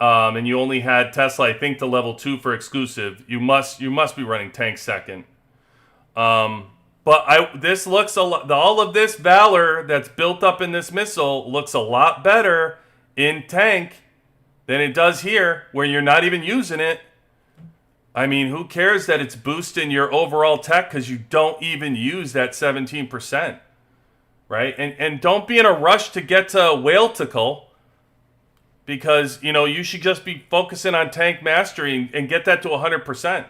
And you only had Tesla, I think, to level 2 for exclusive. You must be running tank second. But this looks a lot. All of this valor that's built up in this missile looks a lot better in tank than it does here, where you're not even using it. I mean, who cares that it's boosting your overall tech because you don't even use that 17%, right? And don't be in a rush to get to Whaletical, because you should just be focusing on tank mastery and get that to 100%.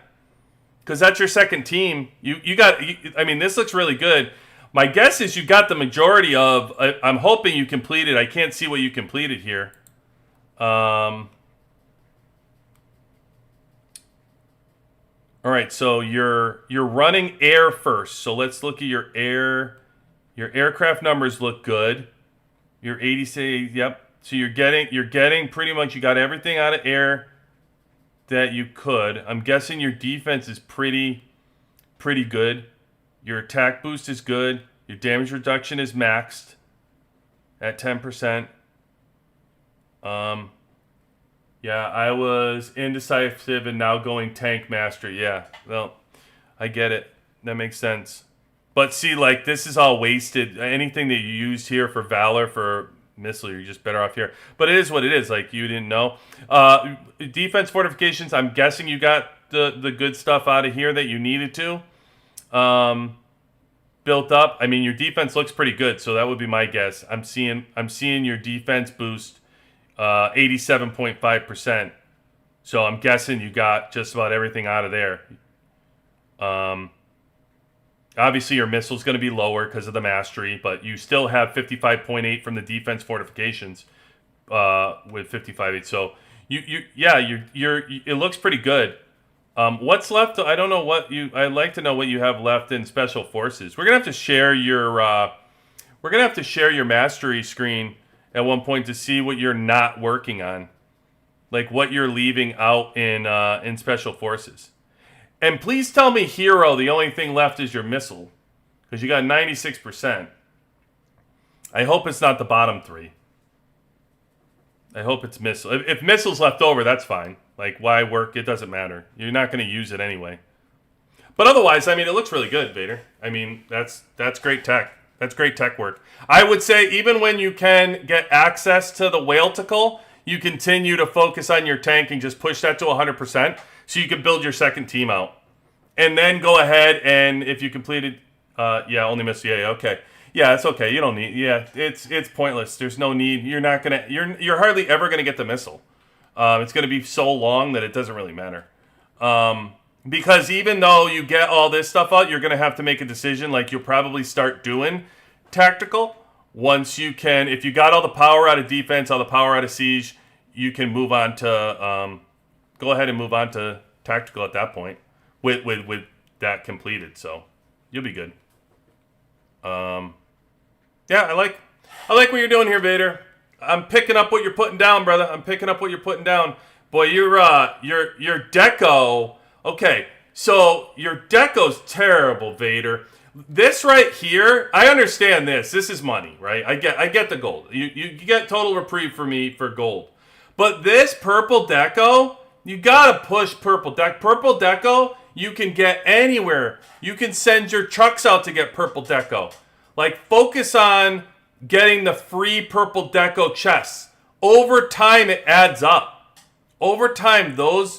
Because that's your second team. I mean, this looks really good. My guess is you got the majority of. I'm hoping you completed. I can't see what you completed here. All right, so you're running air first. So let's look at your air. Your aircraft numbers look good. Your 86. Yep. So you're getting pretty much. You got everything out of air that you could. I'm guessing your defense is pretty good. Your attack boost is good. Your damage reduction is maxed at 10%. Yeah, I was indecisive and now going tank mastery. Yeah, well, I get it. That makes sense. But see, like, this is all wasted. Anything that you used here for Valor, for missile, you're just better off here. But it is what it is. Like, you didn't know. Defense fortifications, I'm guessing you got the good stuff out of here that you needed to. Built up. I mean, your defense looks pretty good, so that would be my guess. I'm seeing your defense boost 87.5%. So I'm guessing you got just about everything out of there. Obviously, your missile's going to be lower because of the mastery, but you still have 55.8 from the defense fortifications with 55.8. So it looks pretty good. What's left? I don't know what you. I'd like to know what you have left in special forces. We're gonna have to share your. We're gonna have to share your mastery screen at one point to see what you're not working on, like what you're leaving out in special forces. And please tell me, hero, the only thing left is your missile, because you got 96%. I hope it's not the bottom three. I hope it's missile. If missile's left over, that's fine. Like, why work? It doesn't matter. You're not going to use it anyway. But otherwise, I mean, it looks really good, Vader. I mean, that's great tech. That's great tech work. I would say even when you can get access to the Whaletical, you continue to focus on your tank and just push that to 100%. So you can build your second team out. And then go ahead and if you completed, only missed, okay. Yeah, it's okay. You don't need, it's pointless. There's no need. You're not going to, you're hardly ever going to get the missile. It's going to be so long that it doesn't really matter. Because even though you get all this stuff out, you're going to have to make a decision. Like, you'll probably start doing tactical once you can. If you got all the power out of defense, all the power out of siege, you can move on to, go ahead and move on to tactical at that point with that completed. So you'll be good. I like what you're doing here, Vader. I'm picking up what you're putting down, brother. I'm picking up what you're putting down. Boy, your deco. Okay, so your deco's terrible, Vader. This right here, I understand this. This is money, right? I get the gold. You get total reprieve for me for gold. But this purple deco, you gotta push purple deco. Purple deco, you can get anywhere. You can send your trucks out to get purple deco. Like, focus on getting the free purple deco chests. Over time, it adds up. Over time, the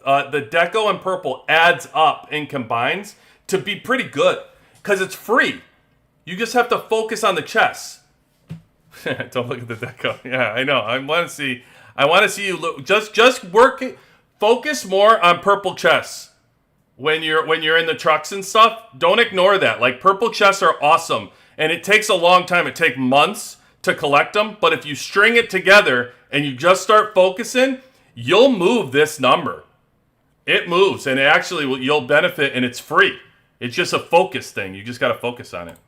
deco and purple adds up and combines to be pretty good because it's free. You just have to focus on the chests. Don't look at the deco. Yeah, I know. I want to see you look. Just work. Focus more on purple chests when you're in the trucks and stuff. Don't ignore that. Like, purple chests are awesome. And it takes a long time. It takes months to collect them. But if you string it together and you just start focusing, you'll move this number. It moves, and you'll benefit, and it's free. It's just a focus thing. You just got to focus on it.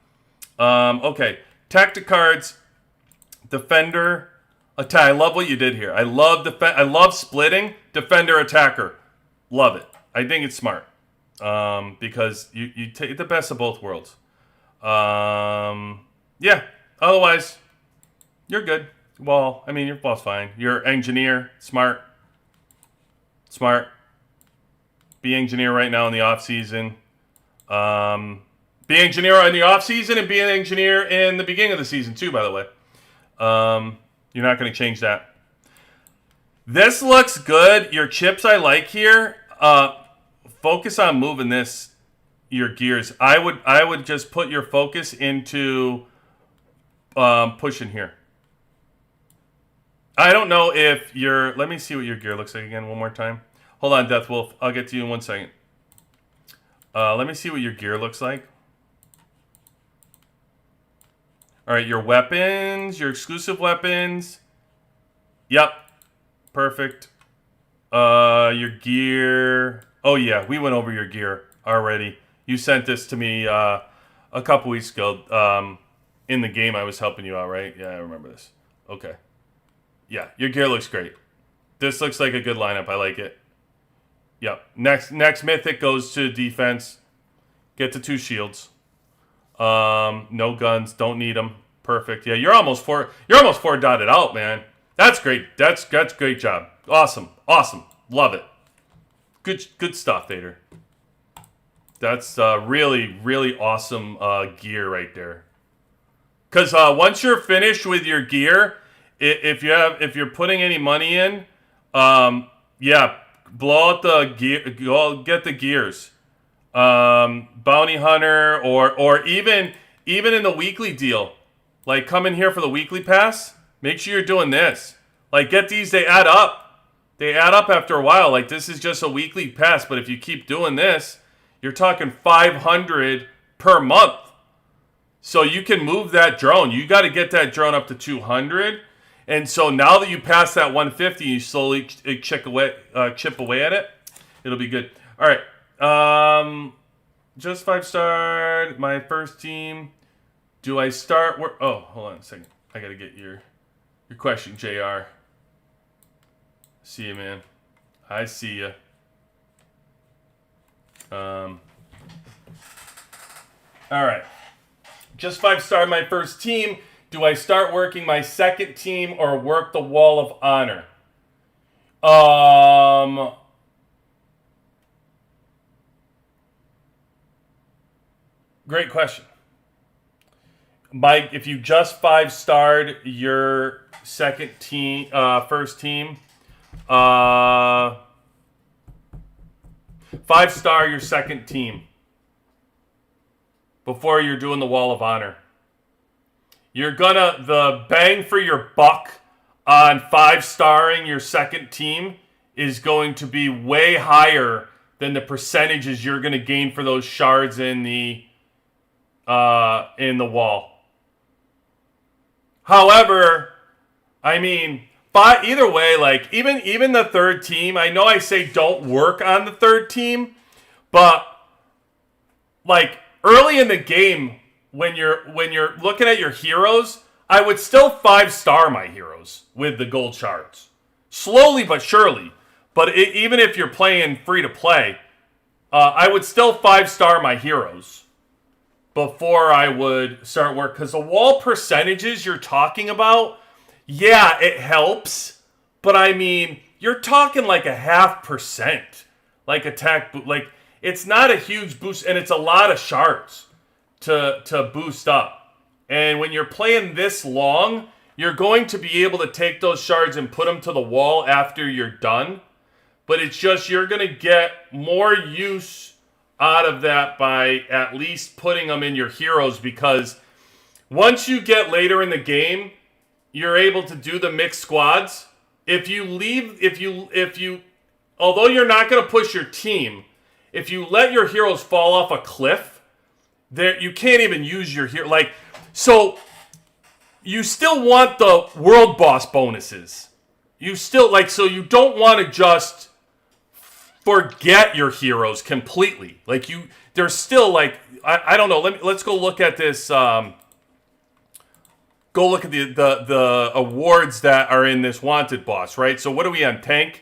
Okay. Tactic cards. Defender. Attack. I love what you did here. I love splitting. Defender, attacker. Love it. I think it's smart. Because you take the best of both worlds. Otherwise, you're good. Well, I mean, your ball's fine. You're engineer, smart. Be engineer right now in the off season. Be engineer in the off season and be an engineer in the beginning of the season too. By the way, you're not going to change that. This looks good. Your chips I like here. Focus on moving your gears. I would just put your focus into pushing here. I don't know if let me see what your gear looks like again one more time. Hold on, Death Wolf. I'll get to you in 1 second. Let me see what your gear looks like. All right, your weapons, your exclusive weapons. Yep. Perfect. Your gear. Oh, yeah, we went over your gear already. You sent this to me a couple weeks ago. In the game I was helping you out, right? Yeah, I remember this. Okay. Yeah, your gear looks great. This looks like a good lineup. I like it. Yep. Next mythic goes to defense. Get to 2 shields. No guns. Don't need them. Perfect. Yeah, you're almost 4 dotted out, man. That's great. That's great job. Awesome. Love it. Good stuff, Vader. That's really, really awesome gear right there. Because once you're finished with your gear, if you're putting any money in, yeah, blow out the gear. Go get the gears. Bounty hunter or even in the weekly deal, like come in here for the weekly pass. Make sure you're doing this. Like get these. They add up. They add up after a while. Like this is just a weekly pass, but if you keep doing this, you're talking 500 per month. So you can move that drone. You got to get that drone up to 200. And so now that you pass that 150, you slowly chip away at it. It'll be good. All right. Just 5-star. My first team. Do I start? Oh, hold on a second. I got to get your question, JR. See you, man. I see you. All right. Just 5-star my first team. Do I start working my second team or work the Wall of Honor? Great question. Mike, if you just 5-starred your second team, first team, 5-star your second team before you're doing the Wall of Honor. You're the bang for your buck on 5-starring your second team is going to be way higher than the percentages you're going to gain for those shards in the wall. However, I mean, either way, like even the third team, I know I say don't work on the third team, but like early in the game when you're looking at your heroes, I would still 5-star my heroes with the gold shards. Slowly but surely. But even if you're playing free to play, I would still 5-star my heroes before I would start work. Because the wall percentages you're talking about, yeah, it helps. But I mean, you're talking like a 0.5%. Like attack, like it's not a huge boost, and it's a lot of shards to boost up. And when you're playing this long, you're going to be able to take those shards and put them to the wall after you're done. But it's just you're going to get more use out of that by at least putting them in your heroes, because once you get later in the game, you're able to do the mixed squads. If you although you're not going to push your team, if you let your heroes fall off a cliff, there you can't even use your hero. Like, so you still want the world boss bonuses. You still so you don't want to just forget your heroes completely. Like they're still like I don't know. Let's go look at this. Go look at the awards that are in this wanted boss, right? So what are we on, tank?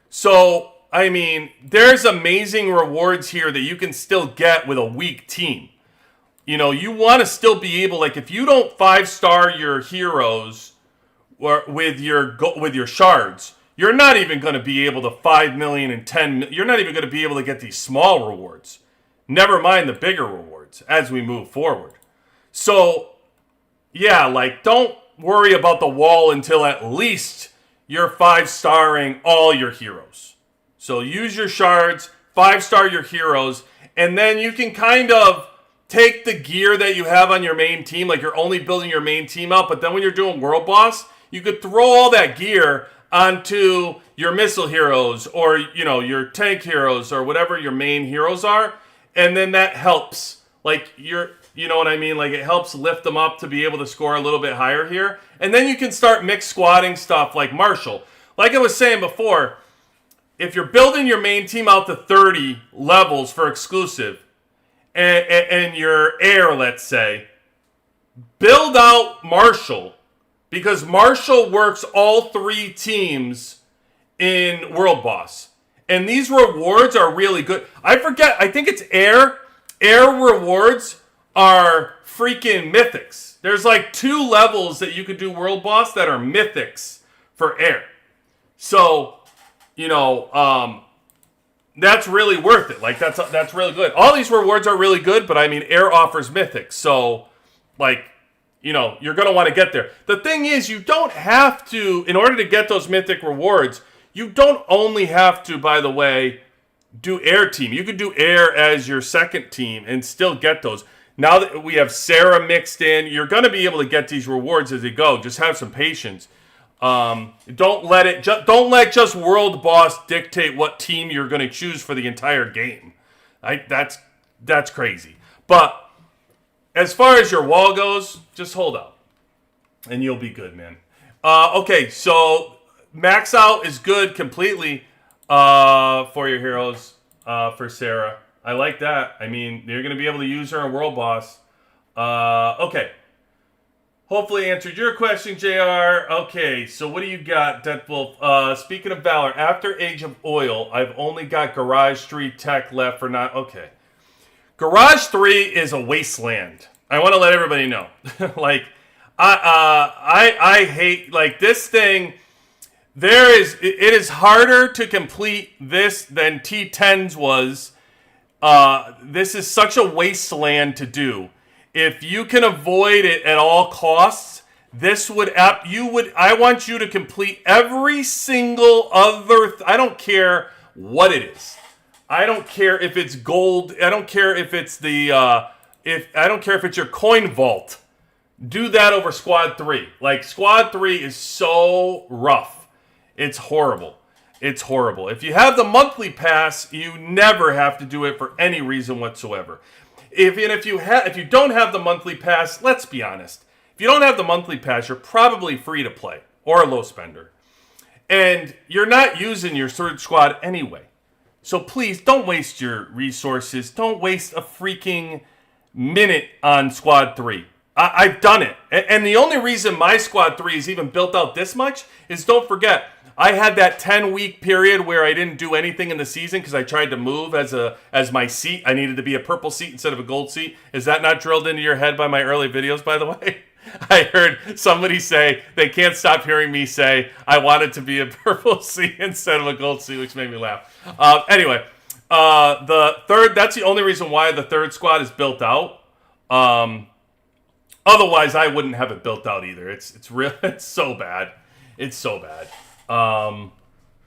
So I mean, there's amazing rewards here that you can still get with a weak team. You know, you want to still be able, like, if you don't 5-star your heroes or with your shards, you're not even going to be able to 5 million and 10 million. You're not even going to be able to get these small rewards. Never mind the bigger rewards. rewards as we move forward. So, yeah, like, don't worry about the wall until at least you're 5-starring all your heroes. So use your shards, 5-star your heroes, and then you can kind of take the gear that you have on your main team, like you're only building your main team up, but then when you're doing World Boss, you could throw all that gear onto your missile heroes or, you know, your tank heroes or whatever your main heroes are, and then that helps. Like, you know what I mean? Like, it helps lift them up to be able to score a little bit higher here. And then you can start mixed squatting stuff like Marshall. Like I was saying before, if you're building your main team out to 30 levels for exclusive, and your air, let's say, build out Marshall, because Marshall works all 3 teams in World Boss. And these rewards are really good. I think it's air. Air rewards are freaking mythics. There's like 2 levels that you could do World Boss that are mythics for air. So, you know, that's really worth it. Like, that's really good. All these rewards are really good, but I mean, air offers mythics. So, like, you know, you're going to want to get there. The thing is, you don't have to, in order to get those mythic rewards, you don't only have to, by the way, do air team. You could do air as your second team and still get those. Now that we have Sarah mixed in, you're going to be able to get these rewards as they go. Just have some patience. Don't let just World Boss dictate what team you're going to choose for the entire game. That's crazy. But as far as your wall goes, just hold out, and you'll be good, man. Okay, so max out is good completely for your heroes for Sarah. I like that. I mean, you're going to be able to use her in World Boss. Okay. Hopefully answered your question, JR. Okay, so what do you got, Deathwolf? Speaking of Valor, after Age of Oil, I've only got Garage 3 tech left for not... Okay. Garage 3 is a wasteland. I want to let everybody know. Like, I hate... Like, this thing... It is harder to complete this than T10's was. This is such a wasteland to do. If you can avoid it at all costs, I want you to complete every single other... I don't care what it is. I don't care if it's gold. I don't care if it's I don't care if it's your coin vault. Do that over Squad 3. Like, Squad 3 is so rough. It's horrible. It's horrible. If you have the monthly pass, you never have to do it for any reason whatsoever. If you don't have the monthly pass, let's be honest. If you don't have the monthly pass, you're probably free to play or a low spender. And you're not using your third squad anyway. So please, don't waste your resources. Don't waste a freaking minute on Squad 3. I've done it. And the only reason my Squad 3 is even built out this much is, don't forget, I had that 10-week period where I didn't do anything in the season because I tried to move as my seat. I needed to be a purple seat instead of a gold seat. Is that not drilled into your head by my early videos, by the way? I heard somebody say, they can't stop hearing me say, I wanted to be a purple seat instead of a gold seat, which made me laugh. Anyway, that's the only reason why the third squad is built out. Otherwise, I wouldn't have it built out either. It's real. It's so bad. It's so bad.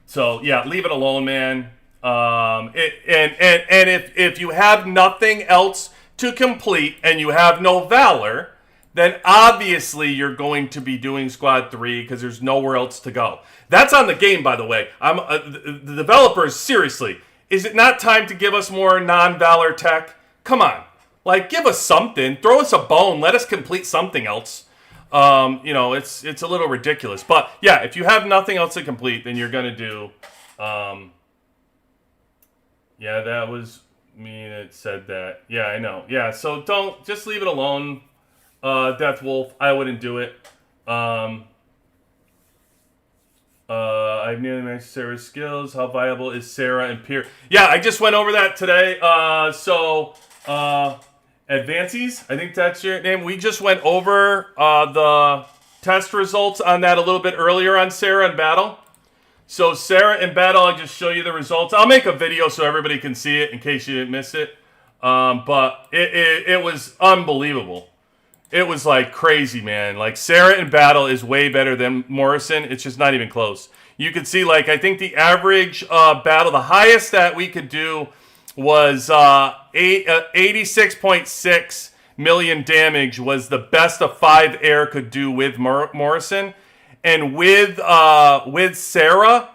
So yeah, leave it alone, man. And if you have nothing else to complete and you have no Valor, then obviously you're going to be doing Squad 3 because there's nowhere else to go. That's on the game, by the way. The developers, seriously, is it not time to give us more non-Valor tech? Come on. Like, give us something. Throw us a bone. Let us complete something else. It's a little ridiculous. But, yeah, if you have nothing else to complete, then you're going to do... yeah, that was me that said that. Yeah, I know. Yeah, so just leave it alone, Death Wolf. I wouldn't do it. I've nearly matched Sarah's skills. How viable is Sarah and Pierre? Yeah, I just went over that today. Advances, I think that's your name. We just went over the test results on that a little bit earlier on Sarah in battle. So Sarah in battle, I'll just show you the results. I'll make a video so everybody can see it in case you didn't miss it. But it was unbelievable. It was like crazy, man. Like Sarah in battle is way better than Morrison. It's just not even close. You could see, like, I think the average battle, the highest that we could do was 86.6 million damage was the best a 5 air could do with Morrison. And with Sarah,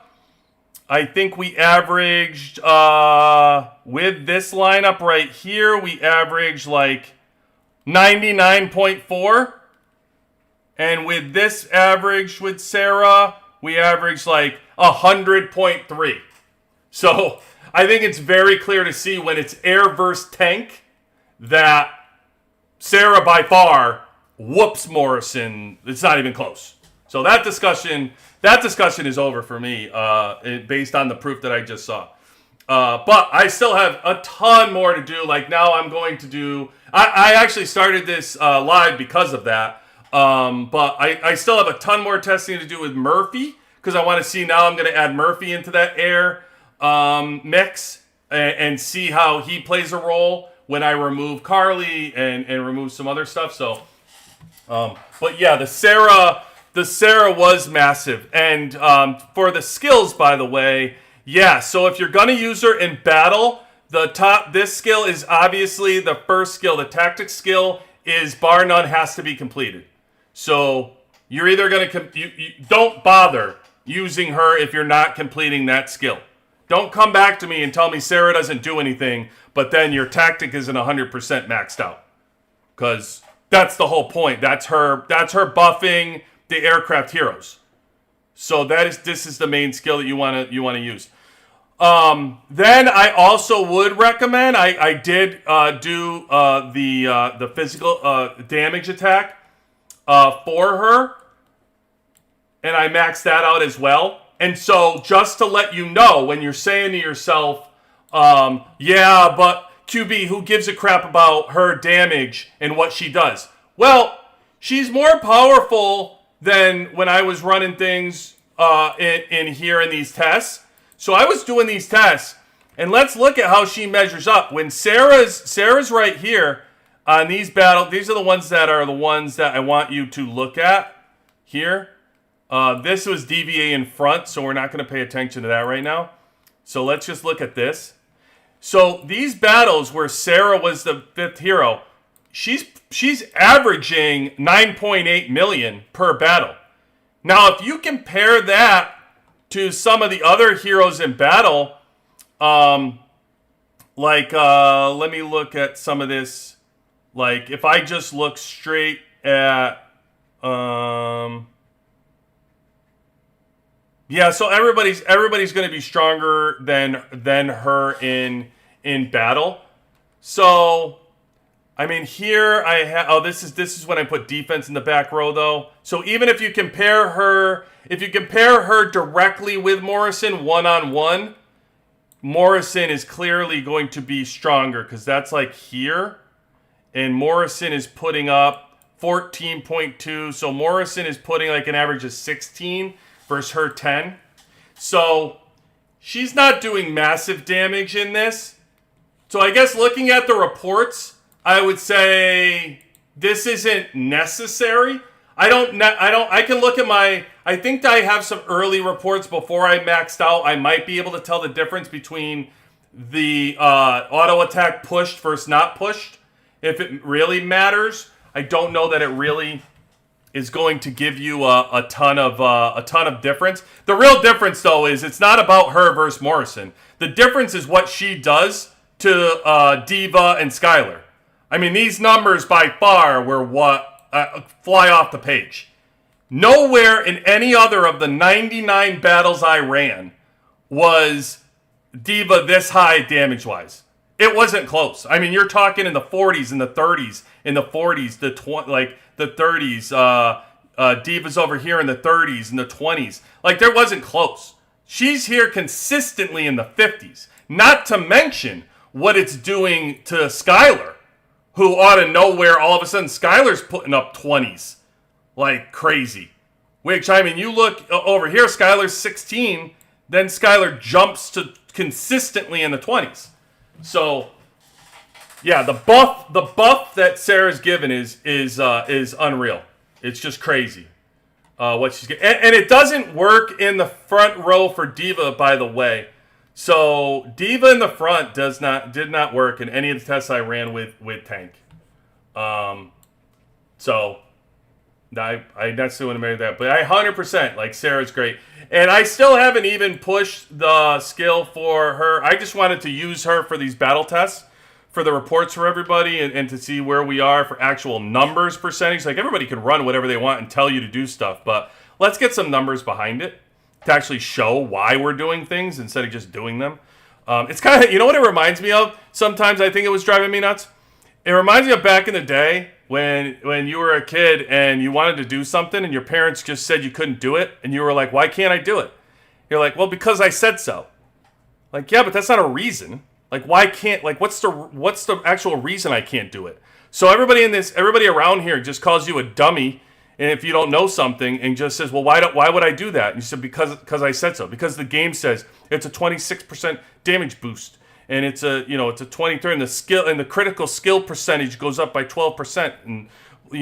I think we averaged, with this lineup right here, we averaged like 99.4. And with this average with Sarah, we averaged like 100.3. So I think it's very clear to see when it's air versus tank that Sarah by far whoops Morrison. It's not even close. So that discussion is over for me based on the proof that I just saw. But I still have a ton more to do. Like now I'm going to do... I actually started this live because of that. But I still have a ton more testing to do with Murphy because I want to see now I'm going to add Murphy into that air mix and see how he plays a role when I remove Carly and remove some other stuff. So, but yeah, the Sarah was massive. And for the skills, by the way, yeah, so if you're going to use her in battle, this skill is obviously the first skill. The tactics skill is bar none has to be completed. So you're either going to... you don't bother using her if you're not completing that skill. Don't come back to me and tell me Sarah doesn't do anything, but then your tactic isn't 100% maxed out. Because that's the whole point. That's her buffing the aircraft heroes. So this is the main skill that you want to use. Then I also would recommend, I did do the physical damage attack for her, and I maxed that out as well. And so just to let you know, when you're saying to yourself, yeah, but QB, who gives a crap about her damage and what she does? Well, she's more powerful than when I was running things in here in these tests. So I was doing these tests, and let's look at how she measures up. When Sarah's right here on these battles, these are the ones that I want you to look at here. This was DVA in front, so we're not going to pay attention to that right now. So let's just look at this. So these battles where Sarah was the 5th hero, she's averaging 9.8 million per battle. Now, if you compare that to some of the other heroes in battle, let me look at some of this. Like, if I just look straight at, yeah, so everybody's going to be stronger than her in battle. So, I mean, here I have. This is when I put defense in the back row, though. So even if you compare her directly with Morrison one-on-one, Morrison is clearly going to be stronger because that's like here, and Morrison is putting up 14.2. So Morrison is putting like an average of 16 versus her 10. So she's not doing massive damage in this. So I guess looking at the reports, I would say this isn't necessary. I can look at I think I have some early reports before I maxed out. I might be able to tell the difference between the auto attack pushed versus not pushed. If it really matters, I don't know that it really is going to give you a ton of difference. The real difference, though, is it's not about her versus Morrison. The difference is what she does to Diva and Skylar. I mean, these numbers by far were what fly off the page. Nowhere in any other of the 99 battles I ran was Diva this high damage-wise. It wasn't close. I mean, you're talking in the 40s, in the 30s, in the 40s, the 30s. Diva's over here in the 30s and the 20s. Like, there wasn't close. She's here consistently in the 50s. Not to mention what it's doing to Skylar, who out of nowhere, all of a sudden, Skylar's putting up 20s. Like crazy. Which, I mean, you look over here, Skylar's 16, then Skylar jumps to consistently in the 20s. So, Yeah, the buff that Sarah's given is unreal. It's just crazy. What she's getting, and it doesn't work in the front row for Diva, by the way. So Diva in the front did not work in any of the tests I ran with Tank. So I necessarily wouldn't marry that, but I 100% like Sarah's great, and I still haven't even pushed the skill for her. I just wanted to use her for these battle tests, for the reports for everybody, and to see where we are for actual numbers percentage. Like, everybody can run whatever they want and tell you to do stuff, but let's get some numbers behind it to actually show why we're doing things instead of just doing them. It's kind of, you know what it reminds me of? Sometimes I think it was driving me nuts. It reminds me of back in the day when you were a kid and you wanted to do something and your parents just said you couldn't do it, and you were like, why can't I do it? You're like, well, because I said so. Like, yeah, but that's not a reason. Like, why can't, like, what's the actual reason I can't do it? So everybody around here just calls you a dummy, and if you don't know something, and just says, well, why would I do that? And you said, because I said so. Because the game says it's a 26% damage boost, and it's a 23, and the skill and the critical skill percentage goes up by 12%, and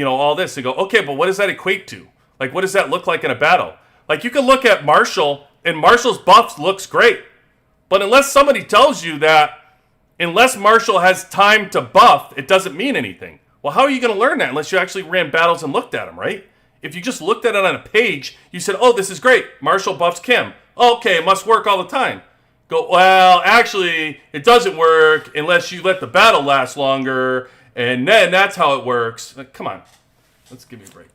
all this. They go, okay, but what does that equate to? Like, what does that look like in a battle? Like, you can look at Marshall, and Marshall's buffs looks great. But unless somebody tells you that, unless Marshall has time to buff, it doesn't mean anything. Well, how are you going to learn that unless you actually ran battles and looked at them, right? If you just looked at it on a page, you said, oh, this is great. Marshall buffs Kim. Okay, it must work all the time. Go, well, actually, it doesn't work unless you let the battle last longer, and then that's how it works. Like, come on. Let's give me a break.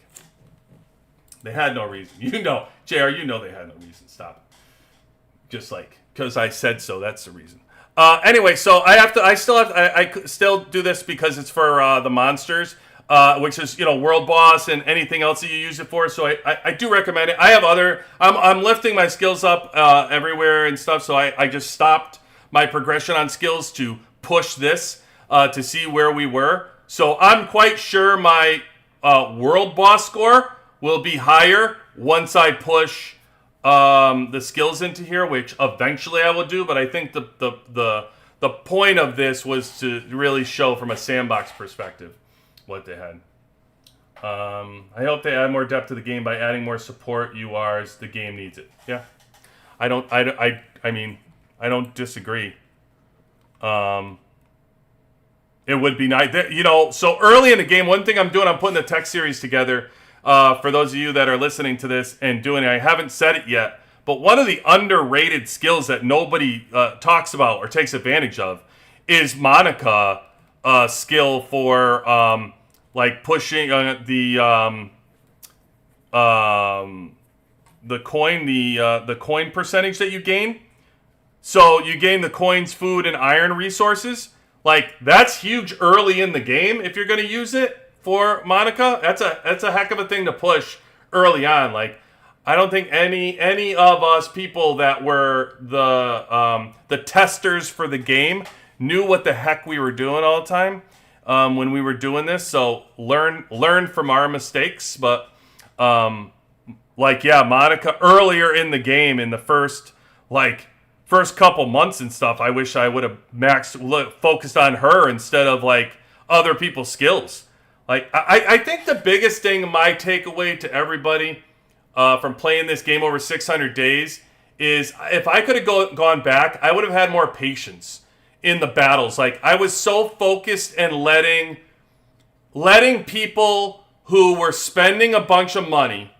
They had no reason. JR, they had no reason. Stop it. Just like, because I said so, that's the reason. Anyway, so I still do this because it's for the monsters, which is world boss and anything else that you use it for. So I do recommend it. I have I'm lifting my skills up everywhere and stuff. So I just stopped my progression on skills to push this to see where we were. So I'm quite sure my world boss score will be higher once I push the skills into here, which eventually I will do, but I think the point of this was to really show from a Sandbox perspective what they had. I hope they add more depth to the game by adding more support URs. The game needs it. Yeah, I don't disagree. It would be nice, so early in the game. One thing I'm putting the tech series together. For those of you that are listening to this and doing it, I haven't said it yet, but one of the underrated skills that nobody talks about or takes advantage of is Monica skill for like pushing the coin percentage that you gain. So you gain the coins, food, and iron resources. Like, that's huge early in the game if you're going to use it. For Monica, that's a heck of a thing to push early on. Like, I don't think any of us people that were the testers for the game knew what the heck we were doing all the time when we were doing this. So learn from our mistakes. But Monica earlier in the game, in the first couple months and stuff, I wish I would have focused on her instead of like other people's skills. Like, I think the biggest thing, my takeaway to everybody from playing this game over 600 days is if I could have gone back, I would have had more patience in the battles. Like, I was so focused and letting people who were spending a bunch of money,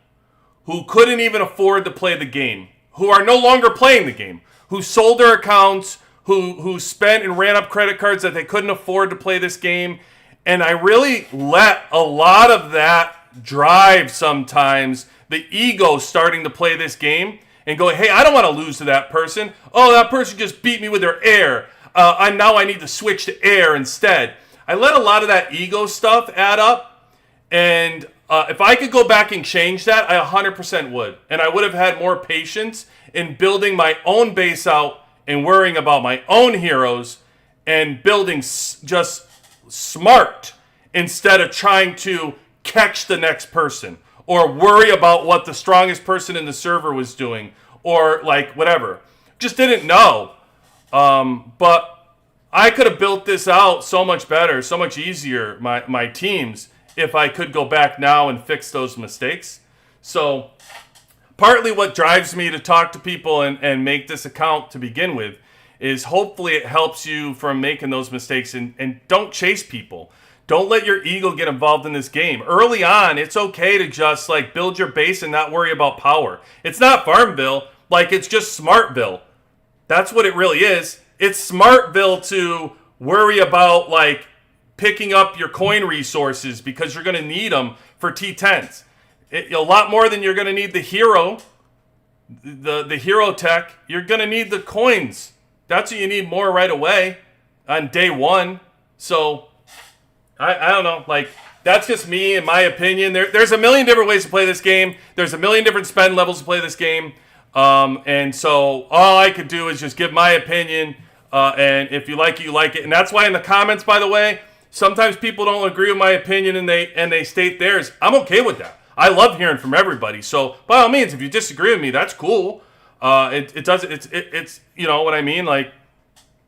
who couldn't even afford to play the game, who are no longer playing the game, who sold their accounts, who spent and ran up credit cards that they couldn't afford to play this game. And I really let a lot of that drive sometimes, the ego starting to play this game and go, hey, I don't want to lose to that person. Oh, that person just beat me with their air. Now I need to switch to air instead. I let a lot of that ego stuff add up. And if I could go back and change that, I 100% would. And I would have had more patience in building my own base out and worrying about my own heroes and building just smart instead of trying to catch the next person or worry about what the strongest person in the server was doing or like whatever. Just didn't know. But I could have built this out so much better, so much easier, my teams, if I could go back now and fix those mistakes. So partly what drives me to talk to people and make this account to begin with is hopefully it helps you from making those mistakes, and don't chase people. Don't let your ego get involved in this game. Early on, it's okay to just like build your base and not worry about power. It's not Farmville, like it's just Smartville. That's what it really is. It's Smartville to worry about like picking up your coin resources because you're going to need them for T10s. A lot more than you're going to need the hero, the hero tech. You're going to need the coins. That's what you need more right away on day one. So I don't know. Like, that's just me in my opinion. There's a million different ways to play this game. There's a million different spend levels to play this game. And so all I could do is just give my opinion. And if you like it, you like it. And that's why in the comments, by the way, sometimes people don't agree with my opinion and they state theirs. I'm okay with that. I love hearing from everybody. So by all means, if you disagree with me, that's cool. It's you know what I mean? Like,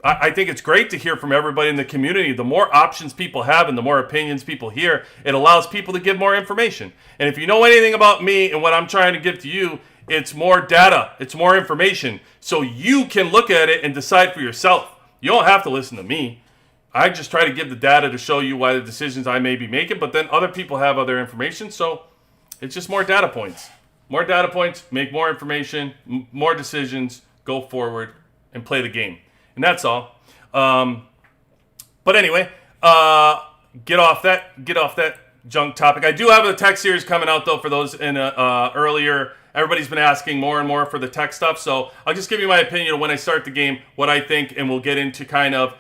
I think it's great to hear from everybody in the community. The more options people have and the more opinions people hear, it allows people to give more information. And if you know anything about me and what I'm trying to give to you, it's more data, it's more information. So you can look at it and decide for yourself. You don't have to listen to me. I just try to give the data to show you why the decisions I may be making, but then other people have other information, so it's just more data points. More data points, make more information, more decisions, go forward, and play the game. And that's all. But anyway, get off that junk topic. I do have a tech series coming out, though, for those in earlier. Everybody's been asking more and more for the tech stuff, so I'll just give you my opinion of when I start the game, what I think, and we'll get into kind of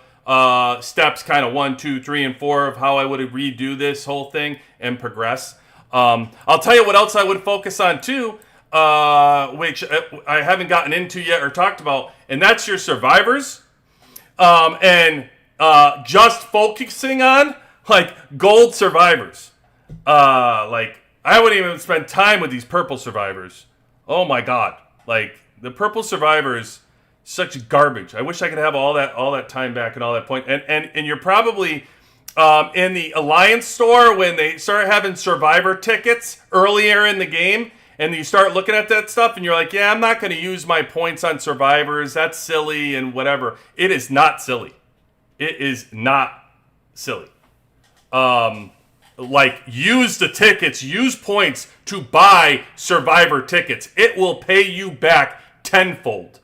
steps, kind of 1, 2, 3, and 4 of how I would redo this whole thing and progress. I'll tell you what else I would focus on too, which I haven't gotten into yet or talked about, and that's your survivors. And just focusing on like gold survivors. Like I wouldn't even spend time with these purple survivors. Oh my god! Like the purple survivors, such garbage. I wish I could have all that time back and all that point. And you're probably in the Alliance store when they start having survivor tickets earlier in the game. And you start looking at that stuff and you're like, yeah, I'm not going to use my points on survivors. That's silly and whatever. It is not silly. It is not silly. Like, use the tickets. Use points to buy survivor tickets. It will pay you back tenfold.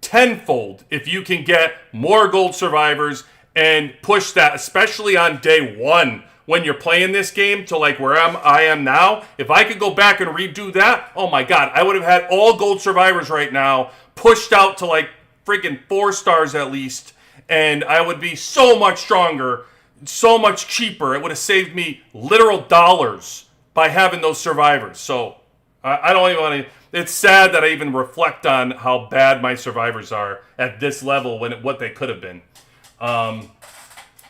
Tenfold if you can get more gold survivors and push that, especially on day one. When you're playing this game to like where I am now, if I could go back and redo that, oh my god, I would have had all gold survivors right now, pushed out to like freaking 4 stars at least, and I would be so much stronger, so much cheaper. It would have saved me literal dollars by having those survivors. So I don't even want to. It's sad that I even reflect on how bad my survivors are at this level what they could have been. All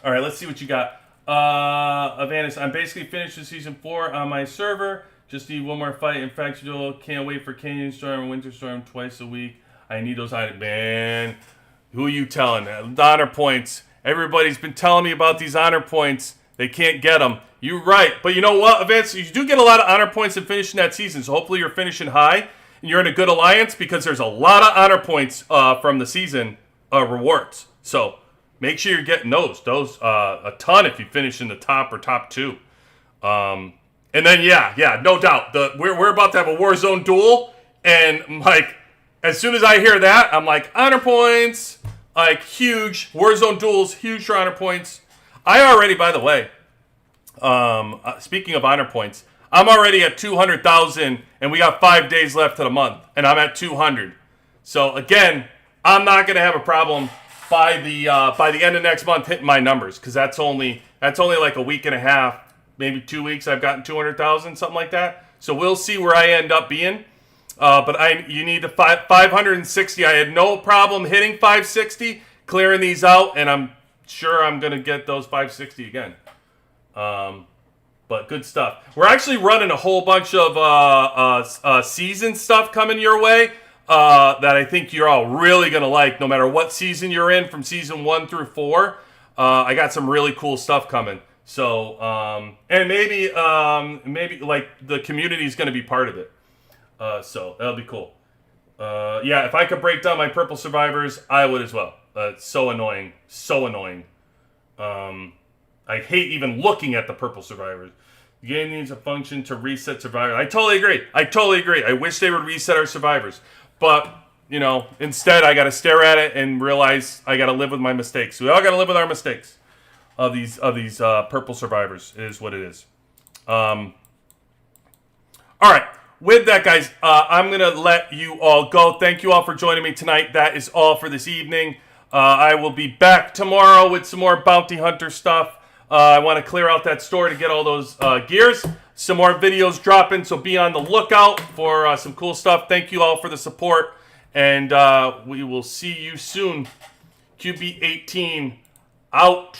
right, let's see what you got. Avanis, I'm basically finished with season 4 on my server. Just need one more fight in Faction Duel. Can't wait for Canyon Storm and Winter Storm twice a week. I need those items. Man, who are you telling? The honor points. Everybody's been telling me about these honor points. They can't get them. You're right. But you know what, Avanis? You do get a lot of honor points in finishing that season. So hopefully you're finishing high and you're in a good alliance because there's a lot of honor points from the season rewards. So make sure you're getting those a ton if you finish in the top or top 2. And then yeah, no doubt we're about to have a Warzone duel, and like as soon as I hear that, I'm like honor points, like huge Warzone duels, huge for honor points. I already, by the way, speaking of honor points, I'm already at 200,000, and we got 5 days left to the month, and I'm at 200. So again, I'm not gonna have a problem by the end of next month hitting my numbers, because that's only like a week and a half, maybe 2 weeks. I've gotten 200,000, something like that. So we'll see where I end up being. But you need the 560. I had no problem hitting 560, clearing these out, and I'm sure I'm gonna get those 560 again. But good stuff. We're actually running a whole bunch of season stuff coming your way. that I think you're all really going to like, no matter what season you're in, from season 1 through 4. I got some really cool stuff coming. So, and maybe like the community is going to be part of it. So that'll be cool. Yeah, if I could break down my purple survivors, I would as well. It's so annoying. So annoying. I hate even looking at the purple survivors. The game needs a function to reset survivors. I totally agree. I wish they would reset our survivors. But, you know, instead I got to stare at it and realize I got to live with my mistakes. We all got to live with our mistakes of these purple survivors. It is what it is. All right. With that, guys, I'm going to let you all go. Thank you all for joining me tonight. That is all for this evening. I will be back tomorrow with some more Bounty Hunter stuff. I want to clear out that store to get all those gears. Some more videos dropping, so be on the lookout for some cool stuff. Thank you all for the support, and we will see you soon. QB18 out.